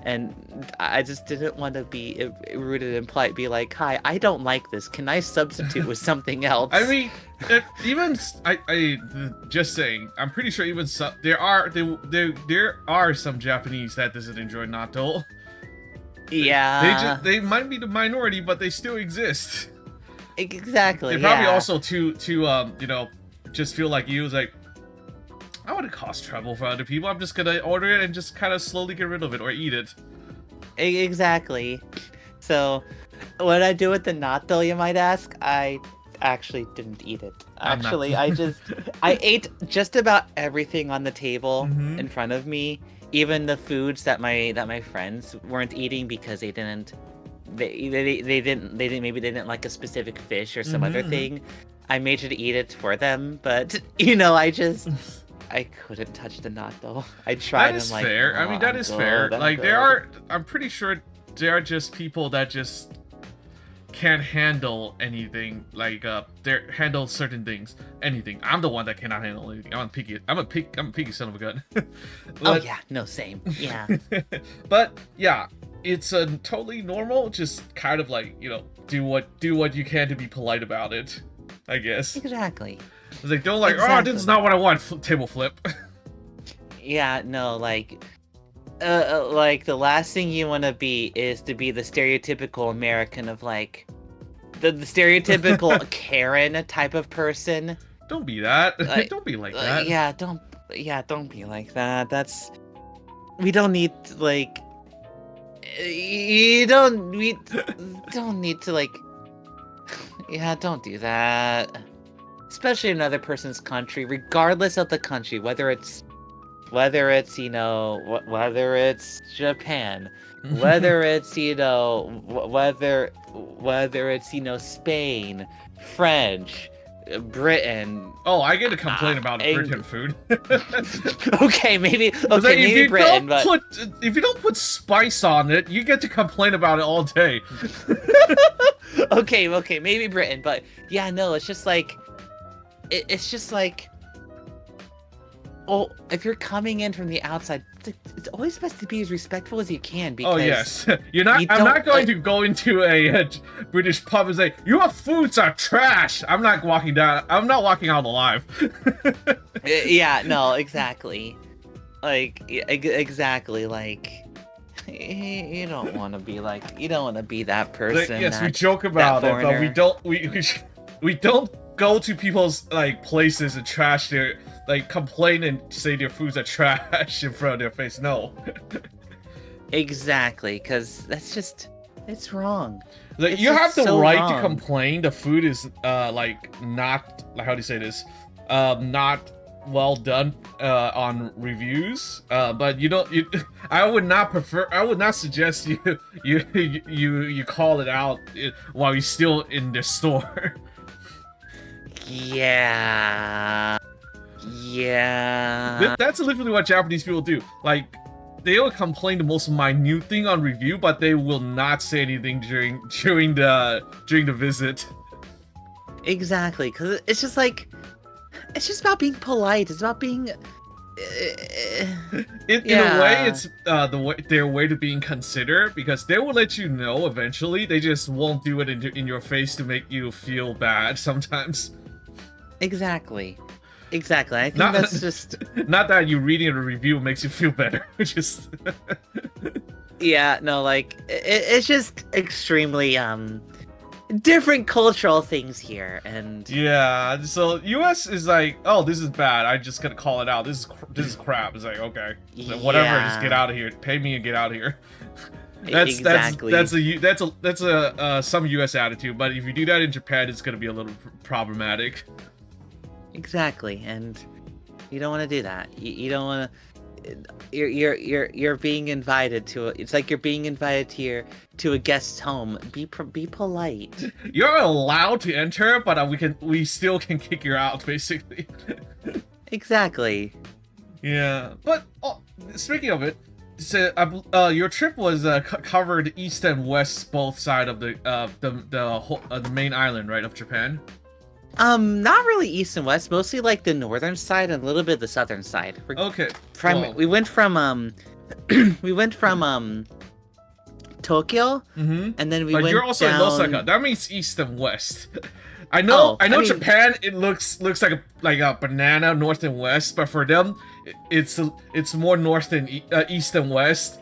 and I just didn't want to be rude and polite. Be like, "Hi, I don't like this. Can I substitute with something else?" I mean, even I just saying. I'm pretty sure even there are some Japanese that doesn't enjoy natto. Yeah. They might be the minority, but they still exist. Exactly. They probably also to just feel like you. It's like, I want to cause trouble for other people. I'm just gonna order it and just kind of slowly get rid of it or eat it. Exactly. So, what did I do with the natto, you might ask? I actually didn't eat it. Actually, I ate just about everything on the table in front of me, even the foods that my friends weren't eating because they didn't like a specific fish or some other thing. I made sure to eat it for them, but I couldn't touch the natto. I tried. That is like, fair. I mean, that is fair. Like, I'm pretty sure there are just people that just can't handle anything. Like, they handle certain things. Anything. I'm the one that cannot handle anything. I'm a picky son of a gun. Oh yeah, no, same. Yeah. But yeah, it's totally normal. Just kind of like, do what you can to be polite about it, I guess. Exactly. It's like, don't like, this is not what I want. Table flip. Yeah, no, like the last thing you want to be is to be the stereotypical American of like the stereotypical Karen type of person. Don't be that. Don't be like that. Don't be like that. We don't need like we don't need to like don't do that. Especially in another person's country, regardless of the country, whether it's Japan, whether it's Spain, French, Britain. Oh, I get to complain about Britain food. Okay, maybe Like, maybe Britain, but if you don't put spice on it, you get to complain about it all day. okay, maybe Britain, but yeah, no, it's just like it's just like, oh, if you're coming in from the outside, it's always best to be as respectful as you can, because oh yes, you're not. I'm not going to go into a British pub and say your foods are trash. I'm not walking down. I'm not walking out alive. Yeah, no, exactly. Like exactly, like you don't want to be like, you don't want to be that person. Like, yes, we that, joke about it, but we foreigner. don't. We don't go to people's like places and trash their, like, complain and say their foods are trash in front of their face. No. Exactly, because that's just, it's wrong. Like, It's you have just the so right wrong. to complain. The food is like not, like, how do you say this? Not well done on reviews. But you don't. I would not prefer. I would not suggest you call it out while you're still in the store. Yeah. Yeah. That's literally what Japanese people do. Like, they will complain the most minute thing on review, but they will not say anything during the visit. Exactly, because it's just like, it's just about being polite. It's about being. In a way, it's their way to being considerate, because they will let you know eventually. They just won't do it in your face to make you feel bad sometimes. Exactly. Exactly. I think Not- that's just. Not that you reading a review makes you feel better. Just Yeah, no, like, it's just extremely, different cultural things here, and. yeah. So U.S. is like, oh, this is bad. I just gotta call it out. This is crap. It's like, okay, so whatever. Yeah. Just get out of here. Pay me and get out of here. Exactly. That's a some U.S. attitude. But if you do that in Japan, it's gonna be a little problematic. Exactly, and you don't want to do that. You don't want to. You're being invited to. It's like you're being invited to a guest's home. Be polite. You're allowed to enter, but we still can kick you out, basically. Exactly. Yeah, but speaking of it, so your trip was covered east and west, both side of the main island, right, of Japan. Not really east and west. Mostly like the northern side and a little bit of the southern side. Okay. We went from we went from Tokyo, and then we but went you're also down. in Osaka. That means east and west. I know. I mean, Japan. It looks like a banana, north and west. But for them, it's more north and east and west.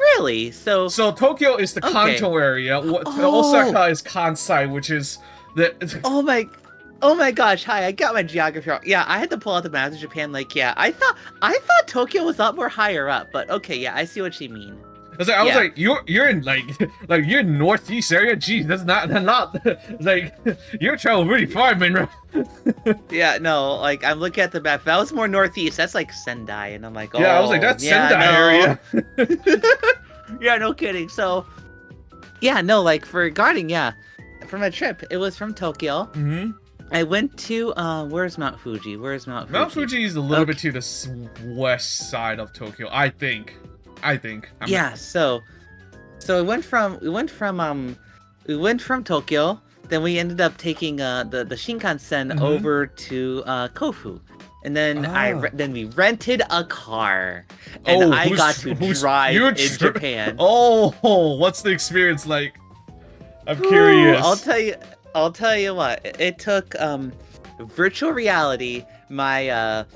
Really? So Tokyo is the Kanto area. Osaka is Kansai, which is the. Oh my gosh! Hi, I got my geography wrong. Yeah, I had to pull out the map of Japan. Like, yeah, I thought Tokyo was a lot more higher up, but okay, yeah, I see what you mean. I was like, you're in like you're in northeast area. Geez, that's not like you're traveling really far, Minra. Yeah, no, like I'm looking at the map. That was more northeast. That's like Sendai, and I'm like, oh, yeah, I was like, that's yeah, Sendai area. Yeah, no kidding. So, yeah, no, like regarding from my trip, it was from Tokyo. Mm-hmm. I went to where's Mount Fuji? Mount Fuji is a little bit to the west side of Tokyo, I think. Yeah, so we went from Tokyo, then we ended up taking the Shinkansen over to Kofu. And then then we rented a car, and I got to drive in Japan. Oh, what's the experience like? I'm curious. I'll tell you what. It took virtual reality. It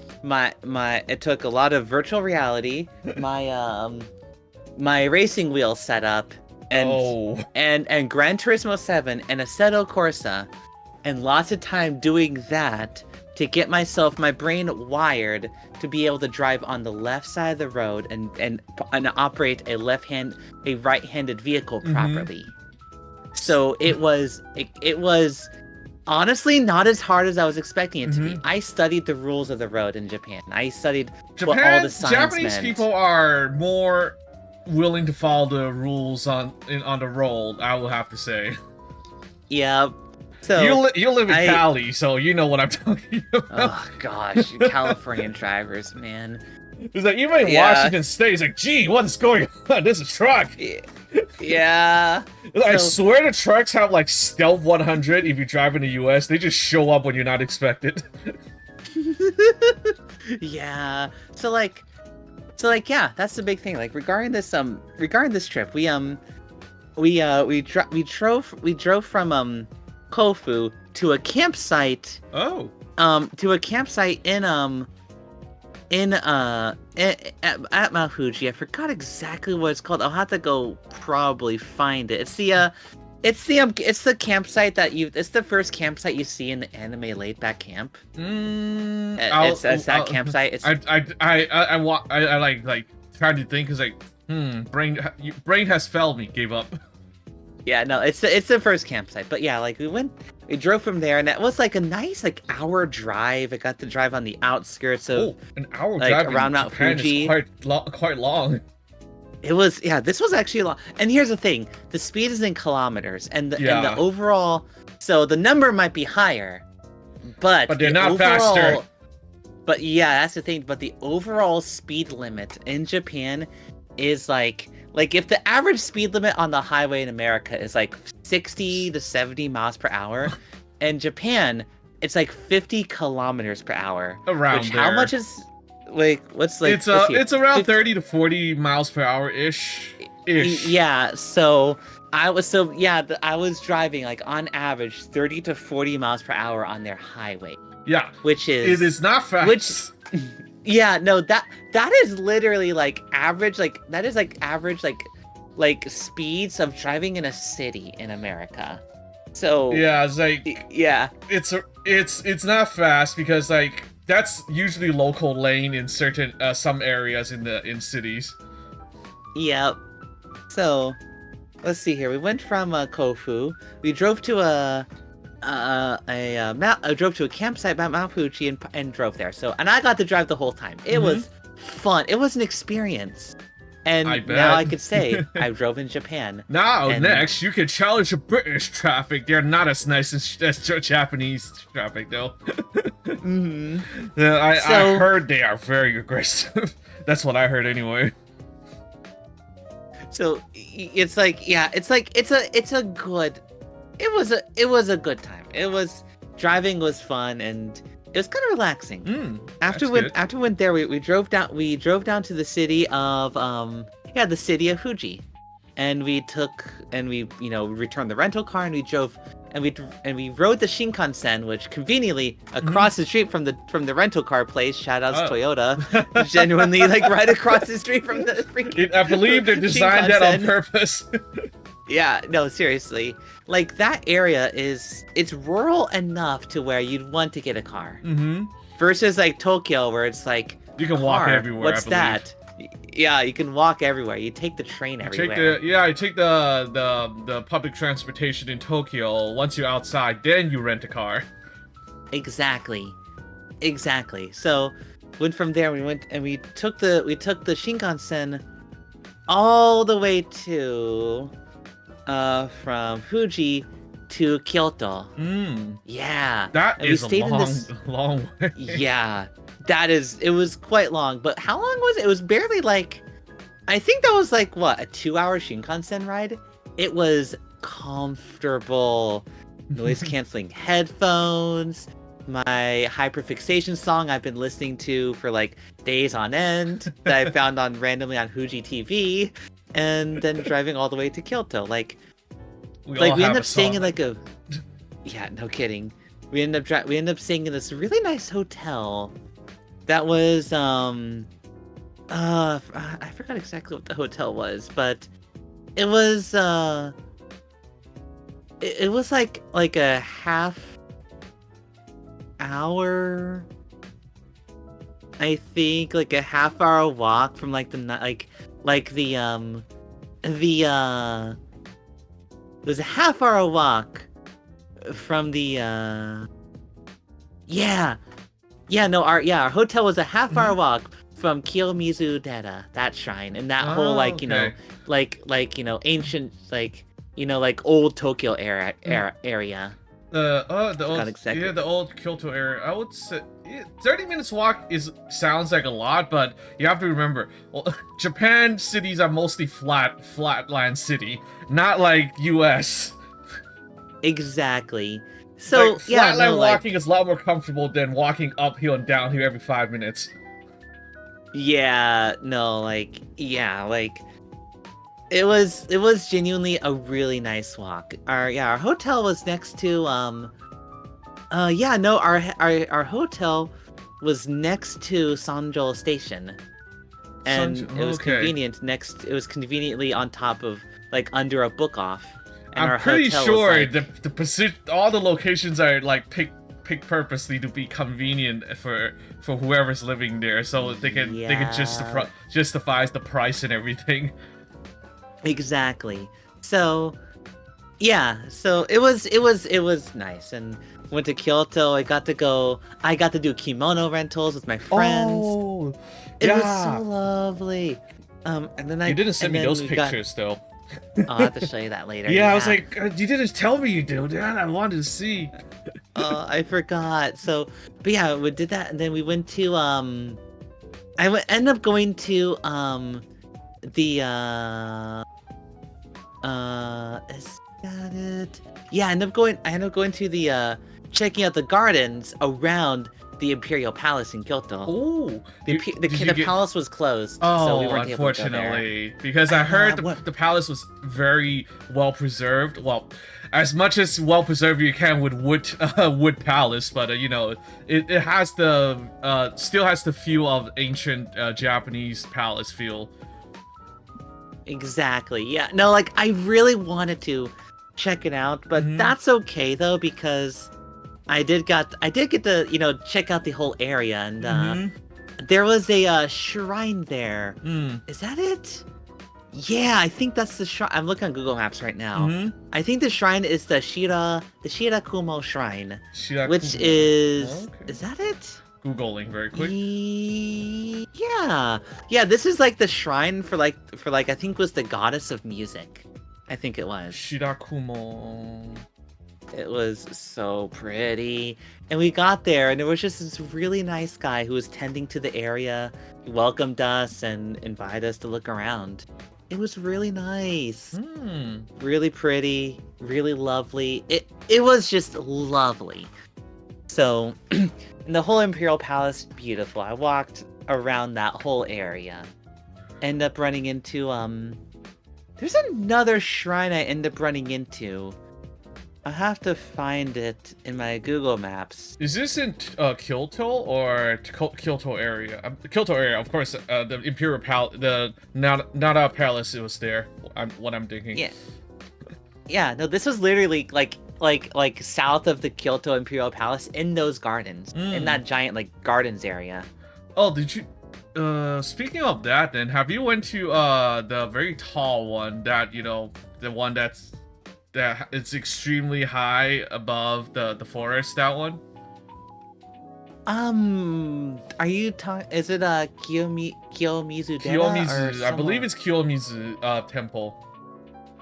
took a lot of virtual reality. My racing wheel setup and Gran Turismo 7 and Assetto Corsa, and lots of time doing that to get my brain wired to be able to drive on the left side of the road and operate a right-handed vehicle properly. So it was honestly not as hard as I was expecting it to be. I studied the rules of the road in Japan. I studied what all the signs Japanese meant. people are more willing to follow the rules on the road, I will have to say. Yeah. So You live in I Cali, so you know what I'm talking about. oh gosh, Californian drivers, man. It's like even in Yeah. Washington State, it's like, gee, what is going on? There's a truck. Yeah. I So swear the trucks have like stealth 100 if you drive in the US. They just show up when you're not expected. yeah. Yeah, that's the big thing. Like regarding this trip, we drove from Kofu to a campsite Oh. at Mount Fuji. I forgot exactly what it's called. I'll have to go probably find it. It's the campsite it's the first campsite you see in the anime laid back camp. It's that campsite. It's I like trying to think, cause like brain has failed me, gave up. yeah, no, it's the first campsite. But yeah, like we drove from there, and that was like a nice like hour drive. I got to drive on the outskirts of An hour like drive around in Mount Japan Fuji. is quite long. It was, yeah, this was actually long. And here's the thing, the speed is in kilometers, and the Yeah. overall, so the number might be higher, but they're the not faster. But yeah, that's the thing. But the overall speed limit in Japan is like if the average speed limit on the highway in America is like 60 to 70 miles per hour, in Japan it's like 50 kilometers per hour. Around which there. how much is like what's like It's around 50 30 to 40 miles per hour ish. Yeah, so I was driving like on average 30 to 40 miles per hour on their highway, Yeah. which is It is not fast. which yeah, no, that is literally like average, like that is like average like speeds of driving in a city in America. So yeah, it's like yeah. it's not fast because like that's usually local lane in certain some areas in cities. Yep. So, let's see here. We went from Kofu. We drove to drove to a campsite at Mount Fuji and drove there. So, and I got to drive the whole time. It was fun. It was an experience. And I bet. now I could say I drove in Japan. Now, And- next, you can challenge the British traffic. They're not as nice as Japanese traffic, though. Mhm. Yeah, I So- heard they are very aggressive. That's what I heard anyway. So it's like, yeah, it's a good. It was a good time. Driving was fun, and it was kind of relaxing. After we went there, we drove down to the city of the city of Fuji, and we returned the rental car, and we drove and we rode the Shinkansen, which conveniently across the street from the rental car place. Shout outs Toyota, genuinely like right across the street from the freaking. I believe they designed that on Shinkansen. purpose. Yeah, no, seriously. Like that area it's rural enough to where you'd want to get a car. Versus like Tokyo, where it's like You can walk everywhere. What's I believe. that? Yeah, you can walk everywhere. You take the train everywhere. I take the public transportation in Tokyo. Once you're outside, then you rent a car. Exactly. So went from there. We took the Shinkansen all the way to from Fuji to Kyoto. Yeah. That And is we stayed a in this- long way. Yeah. It was quite long, but how long was it? It was barely like, I think that was like, what, a 2-hour Shinkansen ride? It was comfortable. Noise canceling headphones, my hyperfixation song I've been listening to for like days on end that I found randomly on Fuji TV, and then driving all the way to Kyoto. Like we ended up staying in like a, yeah, no kidding. We ended up staying in this really nice hotel. That was I forgot exactly what the hotel was, but it was it was like a half hour, I think, like a half-hour walk from like it was a half-hour walk from the our hotel was a half-hour walk from Kiyomizu Dera, that shrine, and that whole like ancient like old Tokyo area. Forgot exactly. the old Kyoto area. I would say 30 minutes walk sounds like a lot, but you have to remember, well, Japan cities are mostly flatland city, not like US. Exactly. Like So yeah, no, flatland like walking is a lot more comfortable than walking uphill and downhill every 5 minutes. yeah, no, like yeah, like it was genuinely a really nice walk. Our hotel was next to yeah, no, our hotel was next to Sanjo Station. And it was Okay. it was conveniently on top of, like, under a book off. And I'm our pretty hotel was sure like, the position, all the locations are like picked purposely to be convenient for whoever's living there, so they can yeah, justifies the price and everything. exactly. So yeah, so it was nice. And went to Kyoto. I got to do kimono rentals with my friends. Oh, It was so yeah. lovely. And then You didn't send me those we got, pictures though. I'll have to show you that later. Yeah, I was Yeah. like, you didn't tell me you did. Dad, I wanted to see. Oh, I forgot. So, but yeah, we did that, and then we went to end up going to the is that it? Yeah, I ended up going to the checking out the gardens around the Imperial Palace in Kyoto. Oh, The palace was closed, so we oh, weren't able to go there. unfortunately, because I I know, heard the palace was very well preserved. Well, as much as well preserved you can with wood palace, but you know, it has the still has the feel of ancient Japanese palace feel. Exactly. Yeah. No, like I really wanted to check it out, but Mhm. that's okay though, because I did get to, check out the whole area. And Mhm. there was a shrine there. Mm. Is that it? Yeah, I think that's the shrine. I'm looking on Google Maps right now. Mhm. I think the shrine is the Shirakumo Shrine, which Shirakumo. is Okay. is that it? Googling very quick. Yeah. Yeah, this is like the shrine for like I think was the goddess of music. I think it was. Shirakumo. It was so pretty. And we got there, and there was just this really nice guy who was tending to the area. He welcomed us and invited us to look around. It was really nice. Hmm. Really pretty, really lovely. It was just lovely. So, and the whole Imperial Palace, beautiful. I walked around that whole area. End up running into there's another shrine I end up running into. I have to find it in my Google Maps. Is this in Kyoto or Kyoto area? Kyoto area, of course. The Imperial Palace, the Nara Palace, it was there. What I'm thinking. Yeah. Yeah, no, this was literally like south of the Kyoto Imperial Palace in those gardens. In that giant like gardens area. Oh, did you? Speaking of that, then have you went to the very tall one that the one that it's extremely high above the forest? That one. Are you talking? Is it Kiyomizu Dera or Kiyomizu, I believe somewhere? it's Kiyomizu Temple.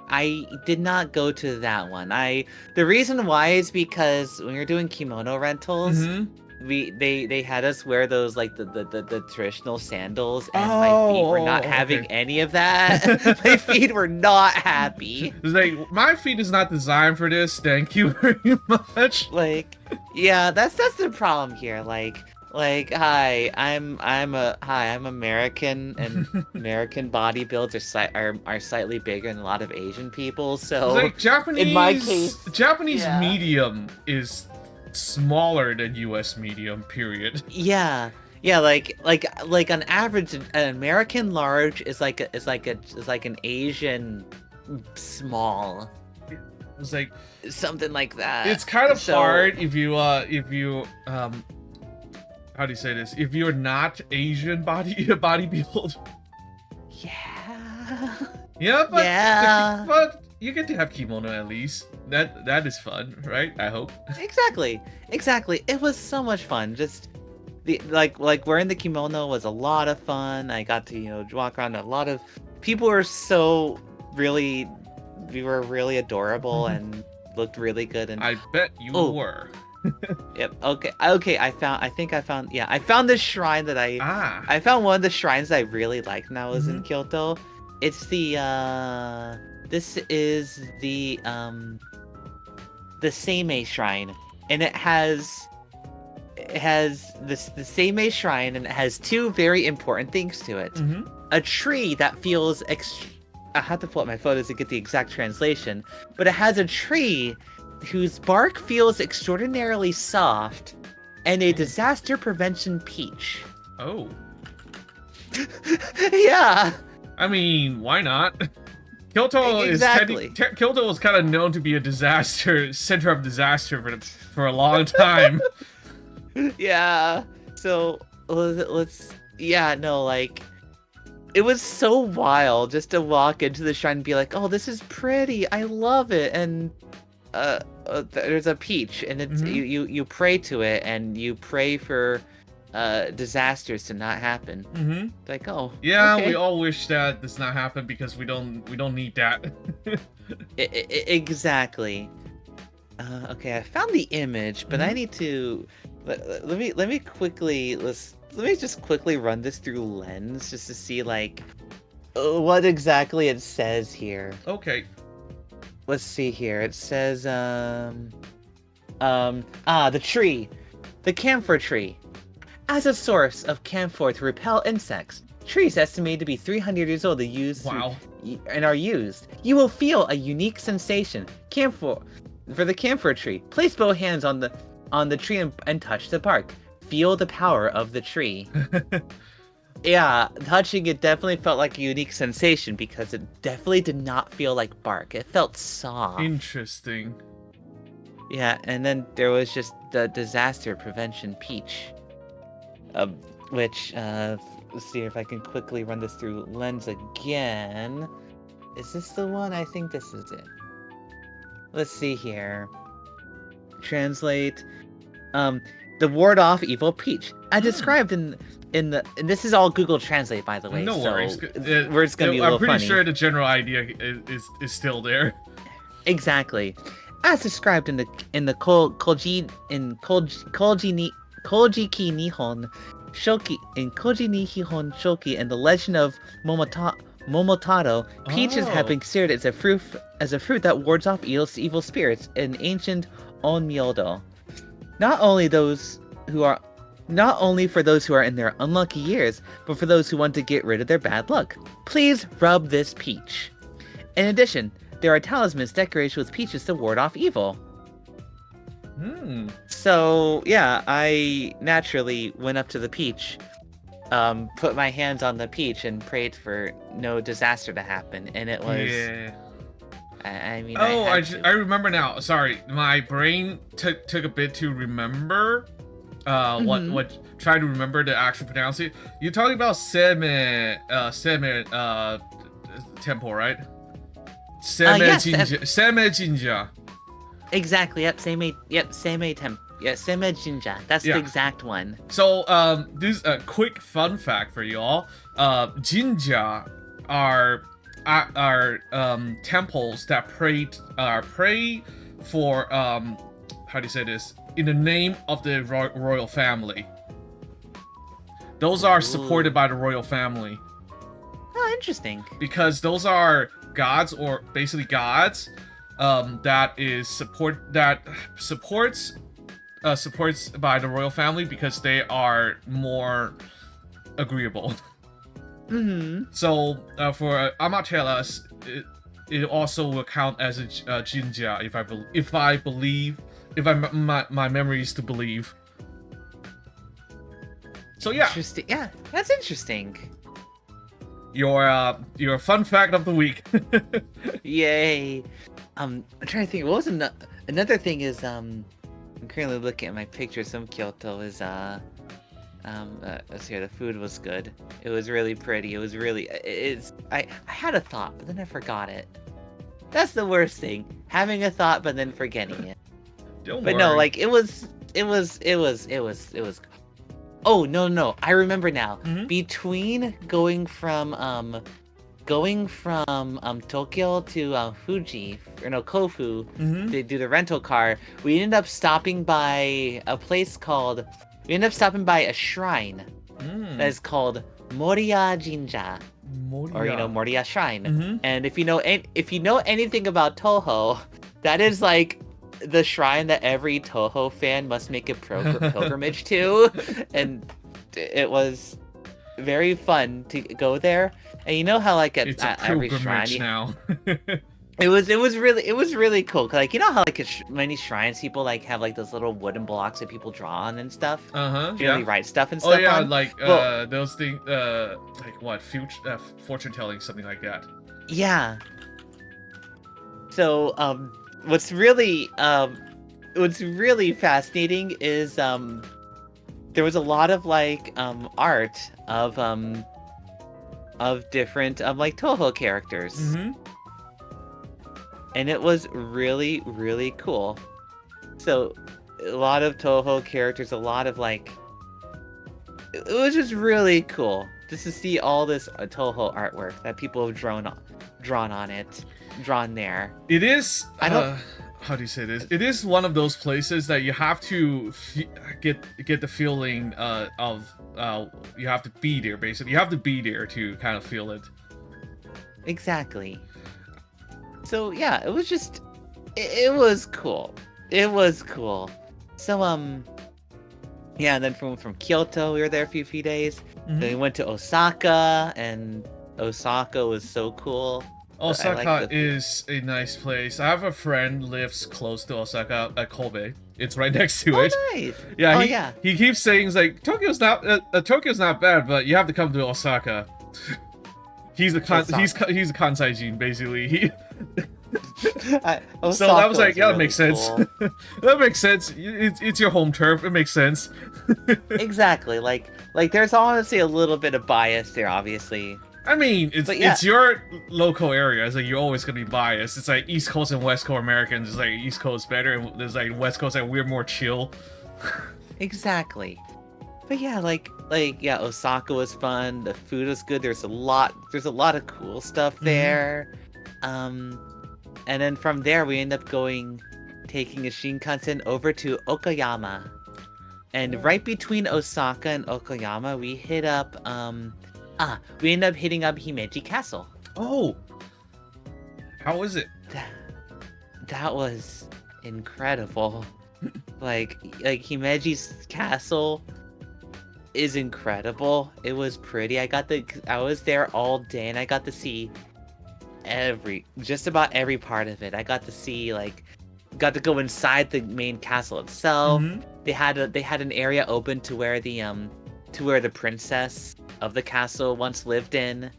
I did not go to that one. The reason why is because when you're doing kimono rentals, they had us wear those like the traditional sandals, and my feet were not having okay. any of that. My feet were not happy. It's like, my feet is not designed for this. Thank you very much. Like, yeah, that's the problem here. Hi, I'm American, and American body builds are slightly bigger than a lot of Asian people. So It's like Japanese. in my case, Japanese yeah. medium is smaller than U.S. medium. Period. Yeah, like on average, an American large is like an Asian small, It's like something like that. it's kind of So- hard if you how do you say this? If you're not Asian body build. Yeah. Yeah, but Yeah. but you get to have kimono at least. That is fun, right? I hope. Exactly. It was so much fun. Just the like wearing the kimono was a lot of fun. I got to walk around. A lot of people were we were really adorable, and looked really good. And I bet you Oh. were. yep, okay. I found this shrine that Ah. I found one of the shrines I really liked when I was in Mhm. Kyoto. It's the this is the Seimei shrine, and it has the Seimei shrine, and it has two very important things to it. Mhm. A tree that feels I have to pull up my photos to get the exact translation, but it has a tree whose bark feels extraordinarily soft, and a disaster prevention peach. Oh. Yeah. I mean, why not? Kyoto Exactly. Kyoto is kind of known to be a center of disaster for a long time. Yeah. So yeah, no, like, it was so wild just to walk into the shrine and be like, oh, this is pretty, I love it, and there's a peach, and it's Mhm. you pray to it, and you pray for disasters to not happen. Mm-hmm. Like, oh, Yeah, okay. we all wish that does not happen because we don't need that. Exactly. Okay, I found the image, but I Mhm. need to let me quickly let me just quickly run this through Lens just to see like what exactly it says here. Okay. Let's see here. It says the tree, the camphor tree. As a source of camphor to repel insects, trees estimated to be 300 years old Wow. and are used. You will feel a unique sensation. Camphor for the camphor tree. Place both hands on the tree and touch the bark. Feel the power of the tree. Yeah, touching it definitely felt like a unique sensation because it definitely did not feel like bark. It felt soft. Interesting. Yeah, and then there was just the disaster prevention peach. Which, let's see if I can quickly run this through Lens again. Is this the one? I think this is it. Let's see here. Translate. The ward off evil peach. I described in the and this is all Google Translate, by the way. No so worries. Words gonna be a little I'm pretty funny. sure the general idea is still there. Exactly. As described in the Koji Nihon Shoki in Koji Nihon Shoki and the Legend of Momotaro, peaches have Oh. been considered as a fruit that wards off evil spirits in ancient Onmyodo. Not only for those who are in their unlucky years, but for those who want to get rid of their bad luck. Please rub this peach. In addition, there are talismans decorated with peaches to ward off evil. So, yeah, I naturally went up to the peach, put my hands on the peach, and prayed for no disaster to happen. And it was. Yeah. I mean, Oh, I remember now. Sorry, my brain took a bit to remember. What? Try to remember the actual pronunciation. You're talking about Seme temple, right? Seme yes, Jinja. Seme Jinja. Exactly. Yep. Seme Jinja. That's Yeah. the exact one. So, this is a quick fun fact for you all. Jinja are temples that pray for how do you say this, in the name of the royal family. Those are supported by the royal family Oh, interesting. because those are gods, or basically gods, that supports by the royal family because they are more agreeable. So for Amateras, it also will count as a jinja if my memory is to believe. So yeah, Interesting. Yeah, that's interesting. your fun fact of the week. Yay. I'm trying to think. What was another thing is I'm currently looking at my pictures from Kyoto. Is let's see, the food was good. It was really pretty. It was really I had a thought, but then I forgot it. That's the worst thing. Having a thought but then forgetting it. Don't But worry. no, like it was. Oh no, I remember now. Mhm. Between going from going from Tokyo to Fuji, or no, Kofu, Mm-hmm. to do the rental car, we ended up stopping by a place called. We ended up stopping by a shrine that is called Moriya Jinja, or Moriya. Moriya Shrine. Mm-hmm. And if you know anything about Toho, that is like the shrine that every Toho fan must make a pilgrimage to, and it was very fun to go there. And you know how like It's a at every shrine, pilgrimage now. it was really cool. 'Cause, like you know how like many shrines people like have like those little wooden blocks that people draw on and stuff. Uh-huh. Generally Yeah. write stuff and Oh stuff yeah, on. like Well, those things like what, future fortune telling, something like that. yeah. So what's really fascinating is there was a lot of like art of different like Toho characters. Mm-hmm. And it was really cool. So a lot of Toho characters, a lot of like it was just really cool just to see all this Toho artwork that people have drawn there. It is. I don't. How do you say this? It is one of those places that you have to get the feeling of you have to be there. Basically, you have to be there to kind of feel it. Exactly. So yeah, it was just it was cool. It was cool. So yeah, and then from Kyoto we were there for a few days. Mm-hmm. Then we went to Osaka, and Osaka was so cool. Osaka is a nice place. I have a friend lives close to Osaka, at Kobe. It's right next to it. Nice. Yeah, he keeps saying like Tokyo's not bad, but you have to come to Osaka. He's a Kansai Jin, basically. So that was like, yeah, that makes sense. Cool. That makes sense. It's your home turf. It makes sense. Exactly. Like there's honestly a little bit of bias there, obviously. I mean, it's your local area, so you're always gonna be biased. It's like East Coast and West Coast Americans. It's like East Coast better, and there's like West Coast, and we're more chill. Exactly. But yeah, yeah, Osaka was fun. The food was good. There's a lot of cool stuff there. And then from there we end up taking a Shinkansen over to Okayama. And right between Osaka and Okayama, we hit up we ended up hitting up Himeji Castle. Oh, how is it? That was incredible. like Himeji's castle is incredible. It was pretty. I was there all day, and I got to see just about every part of it. I got to see got to go inside the main castle itself. Mm-hmm. They had an area open to where the princess of the castle once lived in.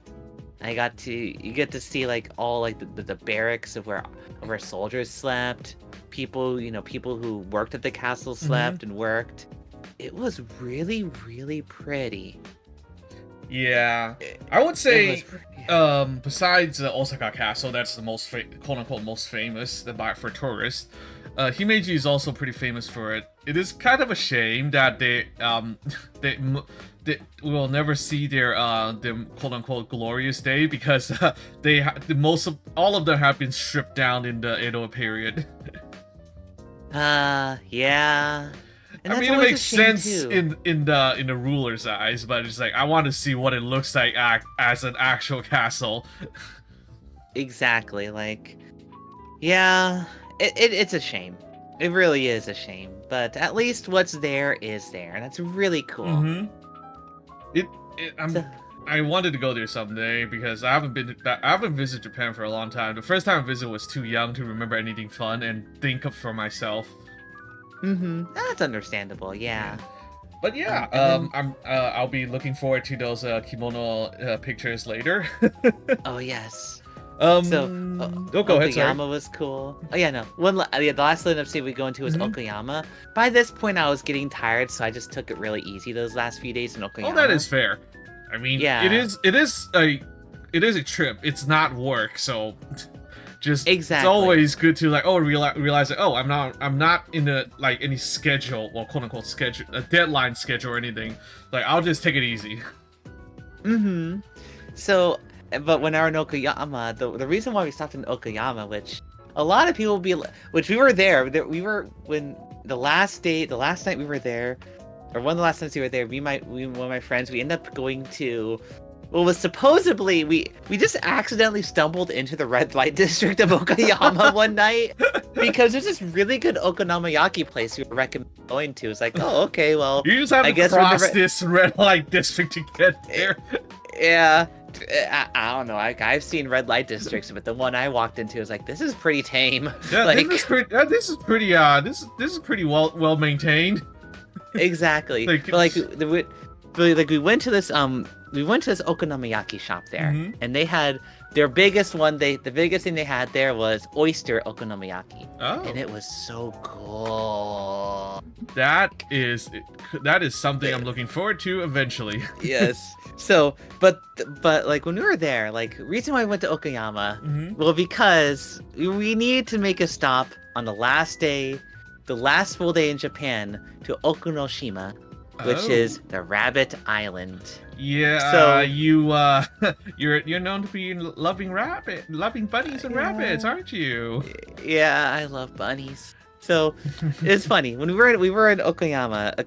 You get to see like all like the barracks of where soldiers slept. People who worked at the castle slept and worked. It was really pretty. Yeah, I would say besides the Osaka Castle, that's the most quote unquote most famous for tourists. Himeji is also pretty famous for it. It is kind of a shame that they will never see their quote unquote glorious day, because all of them have been stripped down in the Edo period. Yeah. And I mean, it makes sense in the ruler's eyes, but it's like I want to see what it looks like as an actual castle. Exactly. Yeah, it's a shame. It really is a shame. But at least what's there is there, and that's really cool. Mm-hmm. I wanted to go there someday because I haven't visited Japan for a long time. The first time I visited was too young to remember anything fun and think of for myself. That's understandable. Yeah. But yeah, I'll be looking forward to those kimono pictures later. Oh yes. Go ahead. Okayama Sorry. was cool. Oh yeah, no. The last land of city we go into was Okayama. By this point, I was getting tired, so I just took it really easy those last few days in Okayama. Oh, that is fair. I mean, yeah. it is a trip. It's not work, so just exactly. It's always good to realize that I'm not in any schedule or quote unquote schedule, a deadline schedule or anything. Like I'll just take it easy. So but when we were in Okayama, the reason why we stopped in Okayama, which a lot of people which we were there, we were when the last night we were there, or one of the last nights we were there, one of my friends, we ended up going to what was supposedly we just accidentally stumbled into the red light district of Okayama one night because there's this really good okonomiyaki place we were recommending going to. It's like, oh, okay, well, You just have I to guess cross this red light district to get there. Yeah, I don't know. I've seen red light districts, but the one I walked into was like, this is pretty tame. Yeah, like, this is pretty well maintained. Exactly. Like, we went to this okonomiyaki shop there, and they had their biggest one. The biggest thing they had there was oyster okonomiyaki, and it was so cool. That is something I'm looking forward to eventually. Yes. So, but like when we were there, like reason why we went to Okayama, well, because we needed to make a stop on the last full day in Japan to Okunoshima, which is the Rabbit Island. Yeah. So you're known to be loving bunnies and rabbits, aren't you? Yeah, I love bunnies. So it's funny when we were in Okayama, a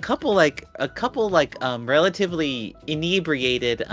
couple relatively inebriated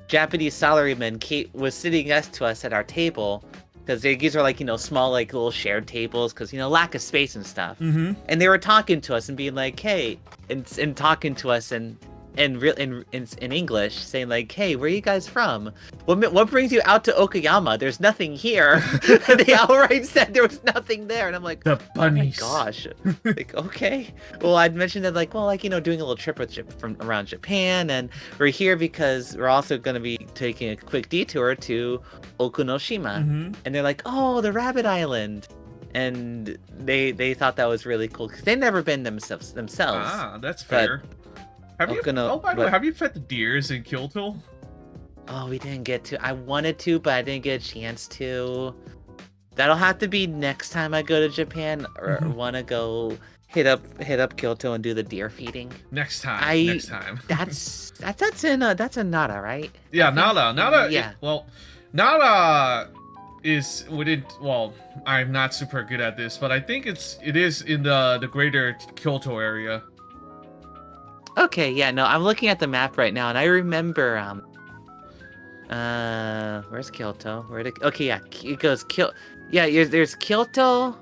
Japanese salarymen was sitting next to us at our table because these are like small like little shared tables because lack of space and stuff. And they were talking to us and being like, hey, and talking to us in English, saying like, hey, where are you guys from? What brings you out to Okayama? There's nothing here. And they outright said there was nothing there, and I'm like, the bunnies. Oh my gosh. Like, okay. Well, I'd mentioned that like, well, like doing a little trip from around Japan, and we're here because we're also going to be taking a quick detour to Okunoshima. And they're like, oh, the Rabbit Island. And they thought that was really cool because they've never been themselves. Ah, that's fair. By the way, have you fed the deers in Kyoto? Oh, we didn't get to. I wanted to, but I didn't get a chance to. That'll have to be next time I go to Japan, or want to go hit up Kyoto and do the deer feeding. Next time. That's in Nara, right? Yeah, Nara. Yeah. Nara is within. Well, I'm not super good at this, but I think it is in the greater Kyoto area. Okay, yeah, no, I'm looking at the map right now, and I remember, where's Kyoto? Okay, yeah, it goes there's Kyoto,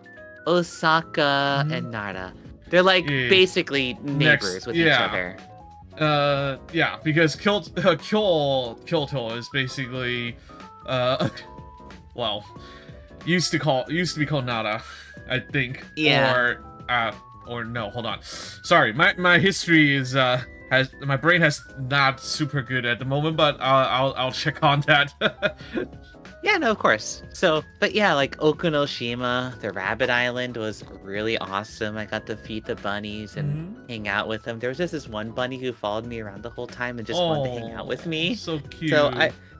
Osaka, and Nara. They're like basically neighbors with each other. Yeah, because Kyoto is basically, well, used to be called Nara, I think. Yeah. Or no, hold on. Sorry, my history is my brain has not super good at the moment, but I'll check on that. Yeah, no, of course. So, but yeah, like Okunoshima, the Rabbit Island was really awesome. I got to feed the bunnies and hang out with them. There was just this one bunny who followed me around the whole time and just wanted to hang out with me. So cute. So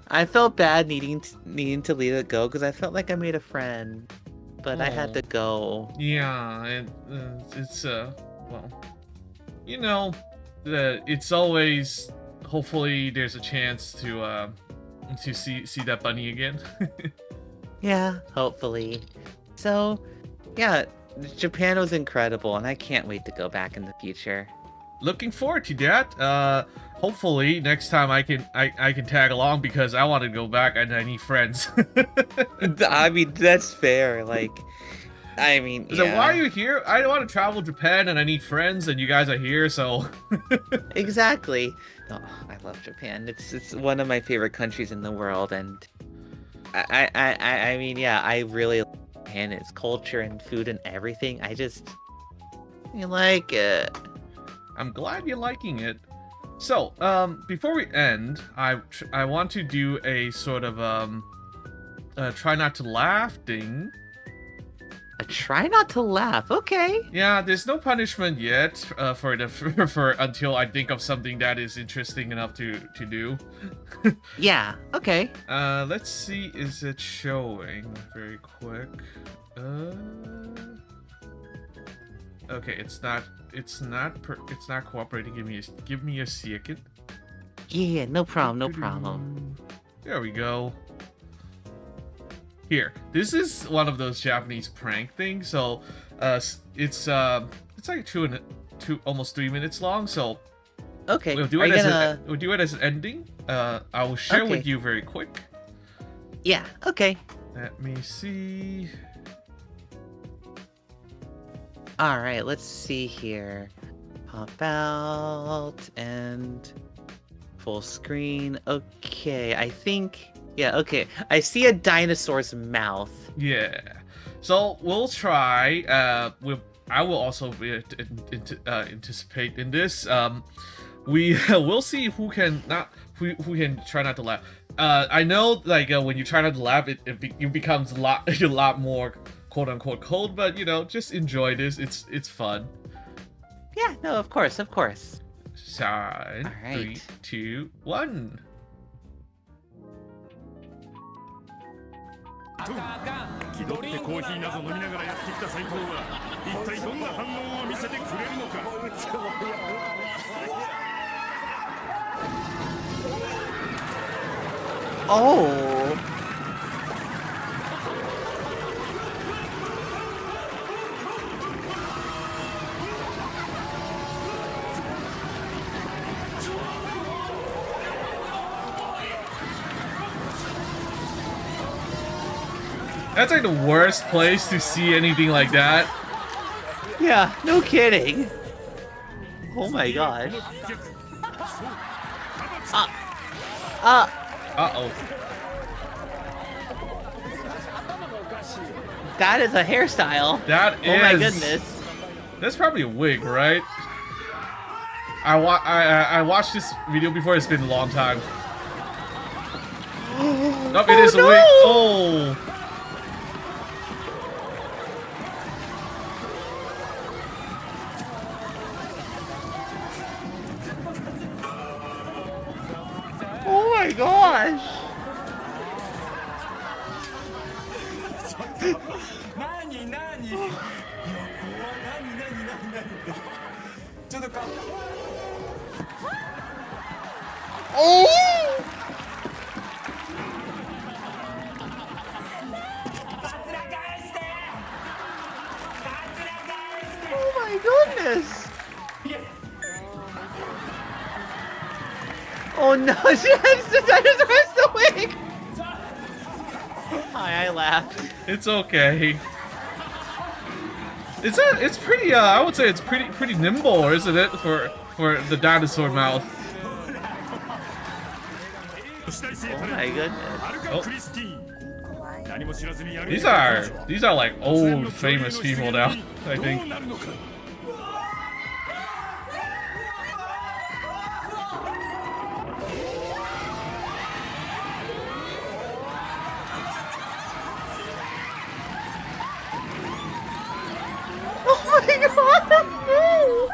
I felt bad needing to leave it go because I felt like I made a friend. But I had to go. Yeah, it's well, it's always, hopefully there's a chance to see that bunny again. Yeah, hopefully. So, yeah, Japan was incredible, and I can't wait to go back in the future. Looking forward to that. Hopefully next time I can tag along because I want to go back and I need friends. I mean, that's fair. Like, I mean, so why are you here? I don't want to travel to Japan and I need friends, and you guys are here, so. Exactly. Oh, I love Japan. It's one of my favorite countries in the world, and I mean, yeah, I really like Japan. Its culture and food and everything. You like it. I'm glad you're liking it. So, before we end, I want to do a sort of try not to laugh thing. A try not to laugh. Okay. Yeah, there's no punishment yet for until I think of something that is interesting enough to do. Yeah. Okay. Let's see. Is it showing very quick? Okay, it's not cooperating. Give me a second. Yeah, no problem. There we go. Here, this is one of those Japanese prank things. So, it's like almost 3 minutes long. So Okay. we'll do it as an ending. I will share with you very quick. Yeah. Okay. Let me see. All right. Let's see here. Pop out and full screen. Okay. I think. Yeah. Okay. I see a dinosaur's mouth. Yeah. So we'll try. I will also be anticipate in this. We will see who can try not to laugh. I know, like, when you try not to laugh, it becomes a lot more quote unquote cold. But you know, just enjoy this. It's fun. Yeah. No. Of course. Of course. Sign. All right. 3, 2, 1. 気取ってコーヒーなど飲みながらやってきた斉藤は一体どんな反応を見せてくれるのか。Oh. That's like the worst place to see anything like that. Yeah. No kidding. Oh my gosh. Uh-oh. That is a hairstyle. That is... Oh my goodness. That's probably a wig, right? I watched this video before. It's been a long time. Nope, it is a wig. Oh. Oh my gosh. ちょっとか。Oh! Oh my goodness! Oh no, she has the wig! Hi, I laughed. It's okay. It's pretty. I would say it's pretty nimble, isn't it, for the dinosaur mouth? Oh my goodness. Oh. These are like old famous people now, I think. Oh my god! No!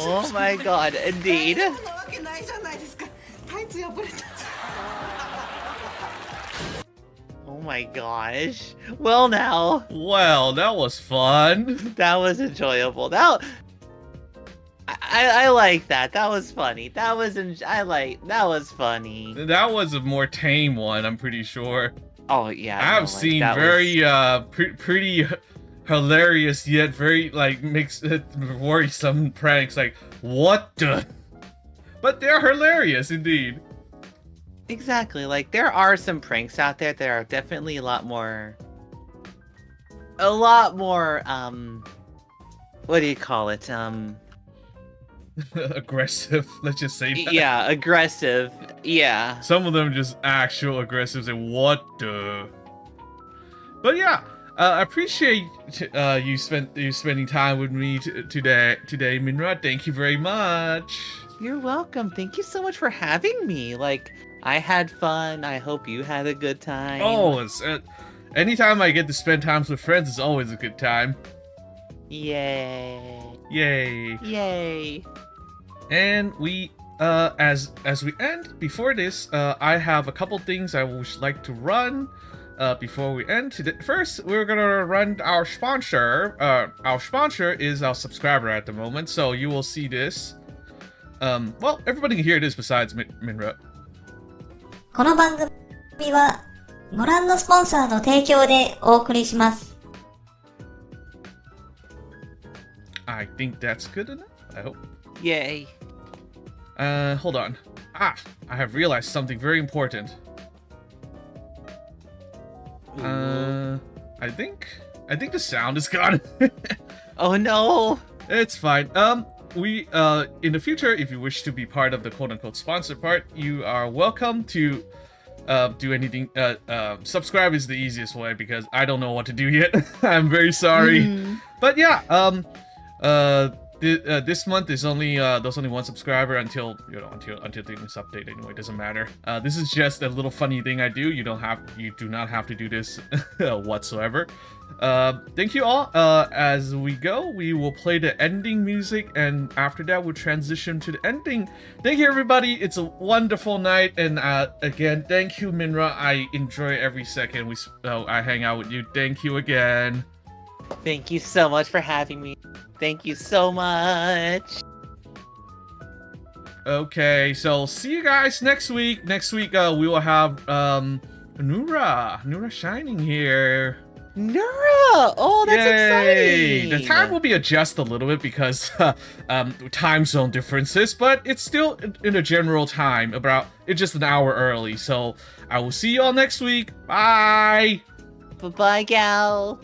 Oh my god, indeed. Oh my gosh. Well now, Well, that was fun. that was enjoyable. I like that. That was funny. That was funny. That was a more tame one, I'm pretty sure. Oh yeah. I've no, like, seen that very pretty hilarious yet very like mixed worrisome pranks. Like, what the? But they're hilarious indeed. Exactly. Like, there are some pranks out there that are definitely a lot more, what do you call it? Aggressive. Let's just say that. Yeah, aggressive. Yeah. Some of them just actual aggressive. And what the? But yeah, I appreciate you spending time with me today, Minra. Thank you very much. You're welcome. Thank you so much for having me. Like, I had fun. I hope you had a good time. Oh, it's anytime I get to spend times with friends, it's always a good time. Yay. Yay. Yay. And we as we end, before this, I have a couple things I would like to run. Before we end today, first we're gonna run our sponsor. Our sponsor is our subscriber at the moment, so you will see this. Well, everybody can hear this besides Minra. この番組はご覧のスポンサーの提供でお送りします。 I think that's good enough. I hope. Yay. Hold on. I have realized something very important. I think the sound is gone. Oh no. It's fine. We in the future, if you wish to be part of the quote-unquote sponsor part, you are welcome to do anything. Subscribe is the easiest way because I don't know what to do yet. I'm very sorry. But yeah, this month is only there's only one subscriber until things update. Anyway, it doesn't matter. This is just a little funny thing I do. You do not have to do this whatsoever. Thank you all. As we go, we will play the ending music, and after that, we'll transition to the ending. Thank you, everybody. It's a wonderful night, and again, thank you, Minra. I enjoy every second I hang out with you. Thank you again. Thank you so much for having me. Thank you so much. Okay, so see you guys next week. Next week, we will have Nura Shining here. Nura! Oh, that's Yay! exciting! The time will be adjusted a little bit because time zone differences, but it's still in a general time. It's just an hour early. So I will see you all next week. Bye. Bye-bye, gal.